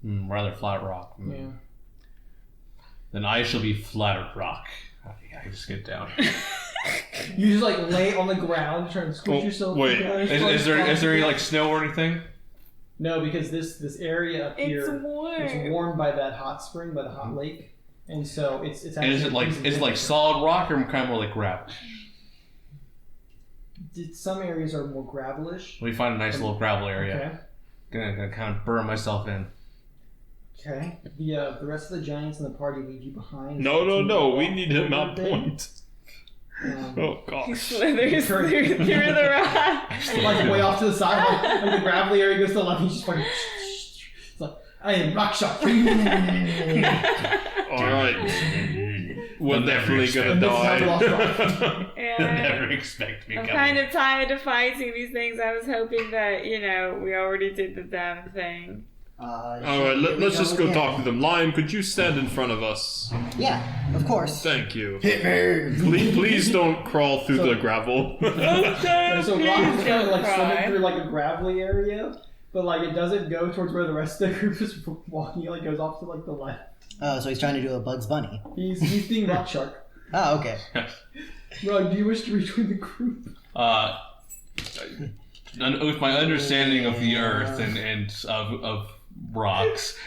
Rather flat rock. Yeah. Then I shall be flat rock. I just get down. You just like lay on the ground, trying to squish yourself wait. together. Is there any like snow or anything? No, because this area up here It's warm. it's warmed by that hot spring, by the hot lake, and so it's And actually is it like freezing solid rock or kind of more like gravel? temperature. Some areas are more gravelish. We find a nice little gravel area. Okay. Gonna kind of burn myself in. Okay. The rest of the giants in the party leave you behind. No. We need him on Thing. point. He Oh He gosh. slithers through the rock. like way off to the side, like the gravelly area goes to the left. He's just like, it's like I am rock shot. All right. We're definitely gonna And this is how we lost die. Yeah. Never expect me I'm coming. kind of tired of fighting these things. I was hoping that, we already did the damn thing. All right, let's just go talk to them. Lion, could you stand in front of us? Yeah, of course. Thank you. Please don't crawl through the gravel. And so rock is kind of like Cry. swimming through like a gravelly area, but like it doesn't go towards where the rest of the group is walking. It like goes off to like the left. Oh, so he's trying to do a Bugs Bunny. He's being rock shark. Oh, okay. Rog, do you wish to rejoin the group? With my understanding of the earth and of rocks,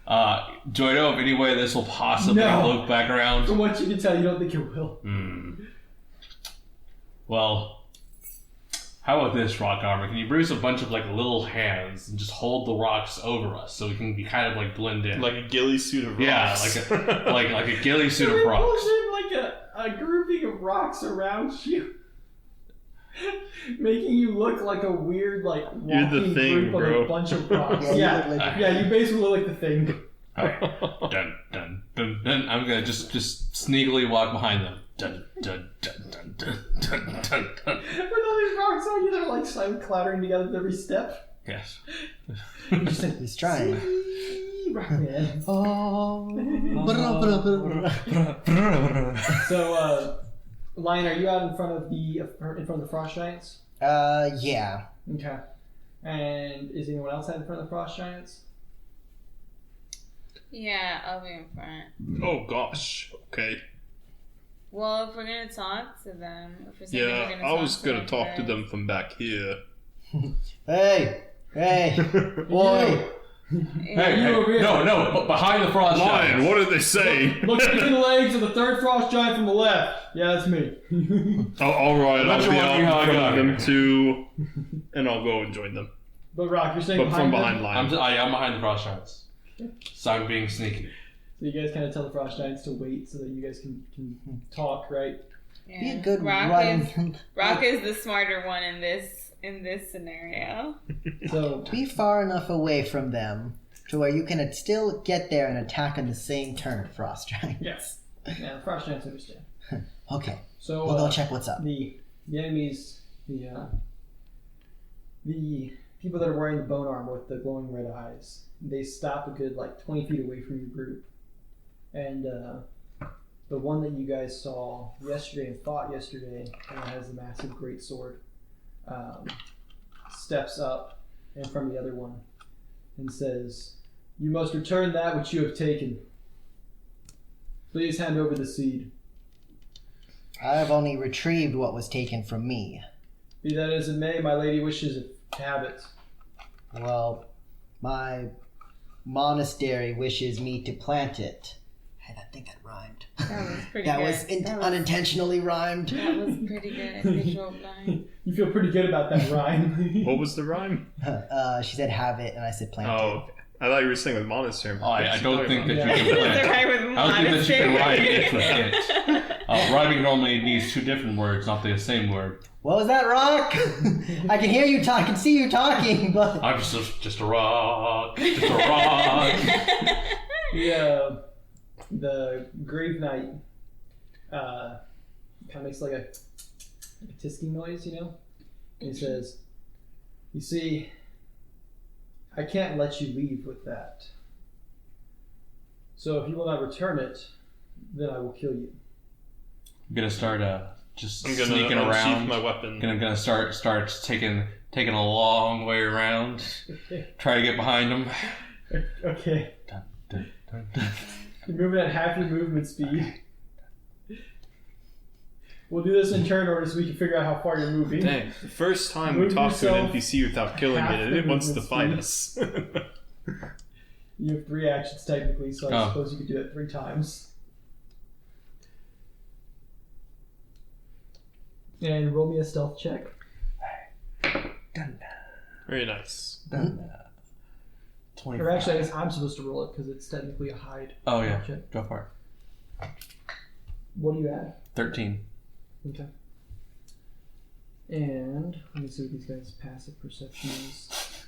do I know of any way this will possibly No. loop back around? From what you can tell, you don't think it will. Well, how about this, rock armor? Can you produce a bunch of like little hands and just hold the rocks over us so we can be kind of like blend in? Like a ghillie suit of rocks. Yeah, like a ghillie suit of rocks. Bullshit, like a grouping of rocks around you. Making you look like a weird, like, You're the walking Thing, group of bro. a bunch of rocks. Yeah, you Yeah, look like- yeah, you basically look like the Thing. Alright. Dun, dun, dun, dun. I'm gonna just sneakily walk behind them. Dun, dun, dun, dun, dun, dun, dun, dun. With all these rocks on you, they're like slightly clattering together with every step. Yes. You just like, He's trying. "See, Rockman." Oh. So, Lion, are you out in front of the frost giants? Yeah. Okay. And is anyone else out in front of the frost giants? Yeah, I'll be in front. Oh gosh. Okay. Well, if we're gonna talk to them, if we're saying Yeah, we're gonna I was gonna talk to first. them from back here. Hey, boy. Hey, over here. no, but behind the frost Lion, giants. what did they say? Look between the legs of the third frost giant from the left. Yeah, that's me. Oh, all right, Bet I'll you're be out wondering in how I front got of them here. too, and I'll go and join them. But Rock, you're saying But from behind them? behind Lion. I'm behind the frost giants. So I'm being sneaky. So you guys kind of tell the frost giants to wait so that you guys can talk, right? Yeah. Be a good Rock running. Rock is the smarter one in this scenario. So Be far enough away from them to where you can still get there and attack on the same turn, Frost Giant. yes, yeah, the frost giants understand. Okay, So we'll go check what's up. the enemies, the people that are wearing the bone armor with the glowing red eyes, they stop a good like 20 feet away from your group, and the one that you guys saw yesterday and fought yesterday, and has the massive great sword, steps up in front of the other one and says, "You must return that which you have taken. Please hand over the seed." I have only retrieved what was taken from me. Be that as it may, my lady wishes to have it. Well, my monastery wishes me to plant it. I think that rhymed. That was pretty That good. was That was- unintentionally rhymed. That was pretty good. Good job, Lion. You feel pretty good about that rhyme. What was the rhyme? She said have it, and I said plant it. Oh, okay. I thought you were saying with monastery. I don't think that you Yeah. can That's plant. right with I don't think that you can rhyme it with monastery. it. Rhyming normally needs two different words, not the same word. What was that, Rock? I can hear you talk, I can see you talking, but I'm just a rock, just a rock. The Grave Knight kind of makes like a tisking noise, you know? And he says, "You see, I can't let you leave with that. So if you will not return it, then I will kill you." I'm gonna start just I'm gonna sneaking around. my weapon. Gonna start taking a long way around. Try to get behind him. Okay. Dun, dun, dun, dun. You're moving at half your movement speed. We'll do this in turn order so we can figure out how far you're moving. Dang, the first time Move we talked to an yourself NPC without killing half it, the it wants to movement fight speed. us. You have 3 actions technically, so I Oh. suppose you could do it 3 times. And roll me a stealth check. Very nice. Or actually, I guess I'm supposed to roll it because it's technically a hide. Oh yeah, Check. go for it. What do you add? 13. Okay. And let me see what these guys' passive perception is.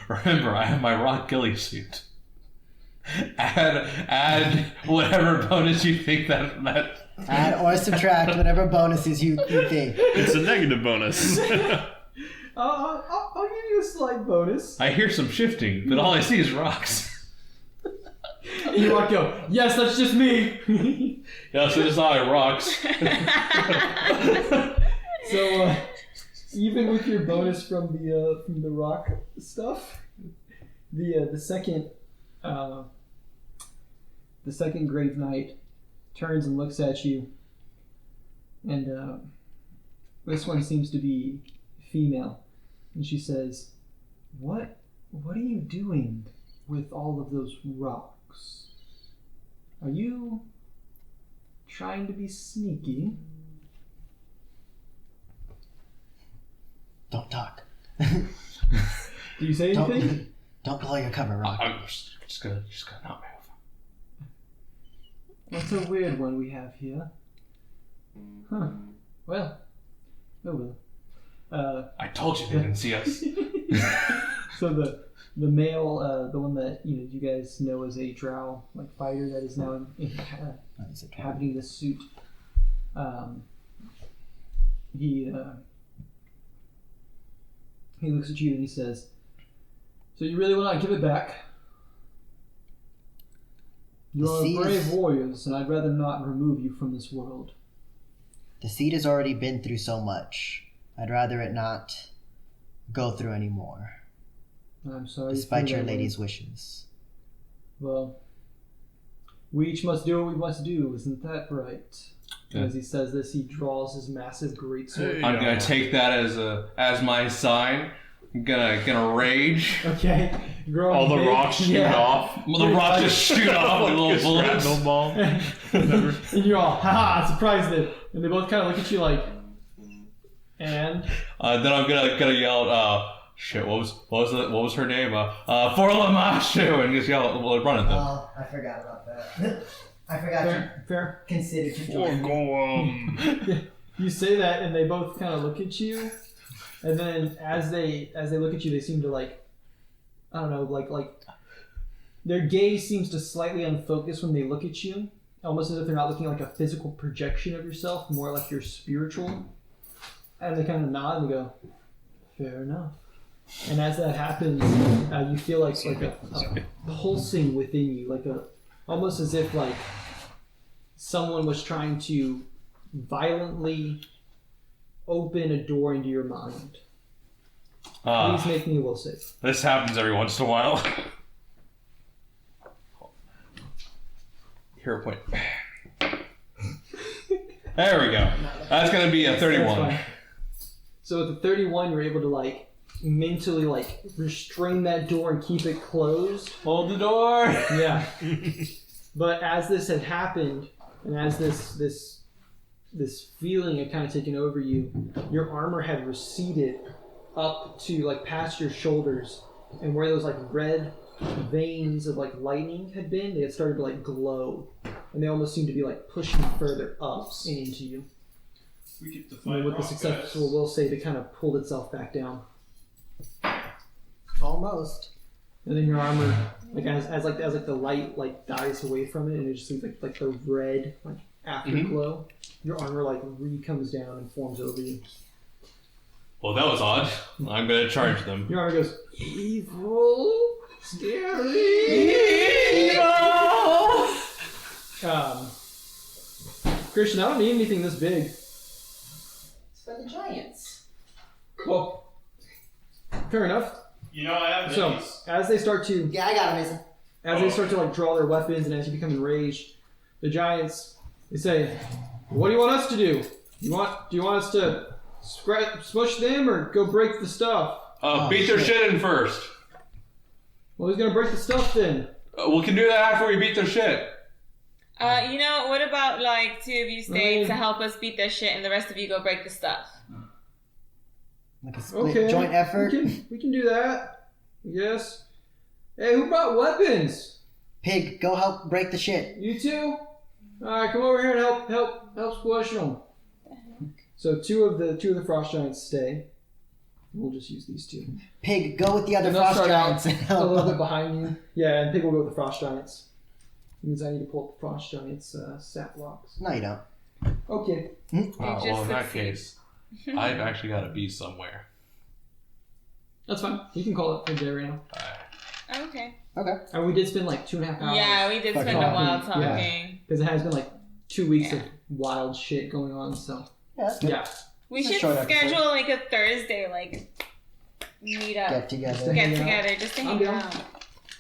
Remember, I have my rock ghillie suit. Add whatever bonus you think that. add or subtract whatever bonuses you think. It's a negative bonus. I'll give you a slight bonus. I hear some shifting, but all I see is rocks. And you walk go, yes, that's just me. Yeah, so it's not like rocks. So even with your bonus from the rock stuff, the second Grave Knight turns and looks at you, and this one seems to be female, and she says, "What are you doing with all of those rocks? Are you trying to be sneaky?" Don't talk. Do you say anything? Don't blow your cover, Rock. I'm just gonna not move. That's a weird one we have here. Huh. Well. Oh well. I told you they didn't see us. So the male, the one that you guys know as a drow like fighter that is now inhabiting this suit, he looks at you and he says, "So you really will not give it back? You The are seed brave is- warriors, and I'd rather not remove you from this world." The seed has already been through so much. I'd rather it not go through anymore, I'm sorry. despite feel your that way. lady's wishes. Well, we each must do what we must do, isn't that right? Yeah. As he says this, he draws his massive greatsword. Hey. I'm Yeah. gonna take that as my sign. I'm gonna rage. Okay. Growing All the big, rocks shoot yeah. off. The rocks just shoot off like little bullets. Shrapnel ball. And you're all, haha, surprised it. And they both kind of look at you like, and? Then I'm gonna yell, shit, what was her name? For Lamashu, and just yell, well, run at them. Oh, I forgot about that. I forgot Fair. you considered to Or join. Gollum. You say that, and they both kind of look at you, and then as they look at you, they seem to like, I don't know, like their gaze seems to slightly unfocus when they look at you, almost as if they're not looking like a physical projection of yourself, more like you're spiritual. And they kind of nod and they go, "Fair enough." And as that happens, you feel like a pulsing within you, like almost as if like someone was trying to violently open a door into your mind. Please make me a will save. This happens every once in a while. Hero point. There we go. That's gonna be a 31. That's fine. So at the 31, you're able to like mentally like restrain that door and keep it closed. Hold the door. Yeah. But as this had happened, and as this this feeling had kind of taken over you. Your armor had receded up to like past your shoulders, and where those like red veins of like lightning had been, they had started to like glow, and they almost seemed to be like pushing further up and into you. We get to And fight with the successful will save, it kind of pulled itself back down. Almost. And then your armor, like as the light like dies away from it, and it just seems like the red like afterglow. Your armor like comes down and forms over you. Well, that was odd. I'm gonna charge them. Your armor goes evil, scary, Evil! Christian, I don't need anything this big. It's for the giants. Well, fair enough. You know, I have So these. as they start to Yeah, I got it, Mason. As they start to like draw their weapons, and as you become enraged, the giants they say, "What do you want us to do? Do you want us to smush them or go break the stuff?" Beat their shit in first. Well, who's gonna break the stuff then? We can do that after we beat their shit. You know, what about like 2 of you stay Right. to help us beat their shit, and the rest of you go break the stuff? Like a split Okay, joint effort. We can do that. Yes. Hey, who brought weapons? Pig, go help break the shit. You two? All right, come over here and help squash them. So two of the frost giants stay. We'll just use these two. Pig, go with the other And they'll frost start out giants and a help little bit them. behind you. Yeah, and Pig will go with the frost giants. Means I need to pull up the frost giants stat blocks. No, you don't. Okay. You Well, just in that succeed. case, I've actually got to be somewhere. That's fine. You can call it a day right now. Okay. Okay. And we did spend like 2.5 hours. Yeah, we did Fucking spend a while talking, yeah. talking. Because it has been like 2 weeks Yeah. of wild shit going on, so. Yeah, that's good. Yeah. We It's a should short episode. schedule like a Thursday, like meet up, Get together. get hang out. together, just to I'm hang down. out.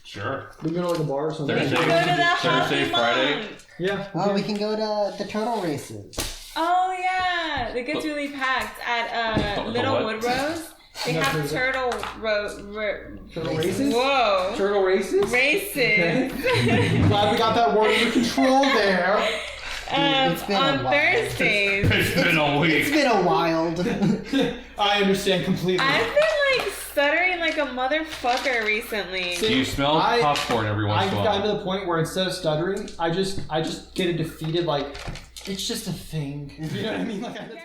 Sure. We can go to like a bar or something. Thursday. Go to the Thursday, Hockey Friday. Monk. Yeah. Oh, we can go to the turtle races. Oh yeah, it gets really packed at The Little what? Woodrose. They Never have heard of it. Turtle races? Whoa. Turtle races? Races. Glad we got that word under control there. it's been a on while. Thursdays. It's been a It's week. been a wild. I understand completely. I've been like stuttering like a motherfucker recently. Do you smell I- popcorn every once I've in a gotten while? to the point where instead of stuttering, I just get it defeated like it's just a thing. You know what I mean? Like I just,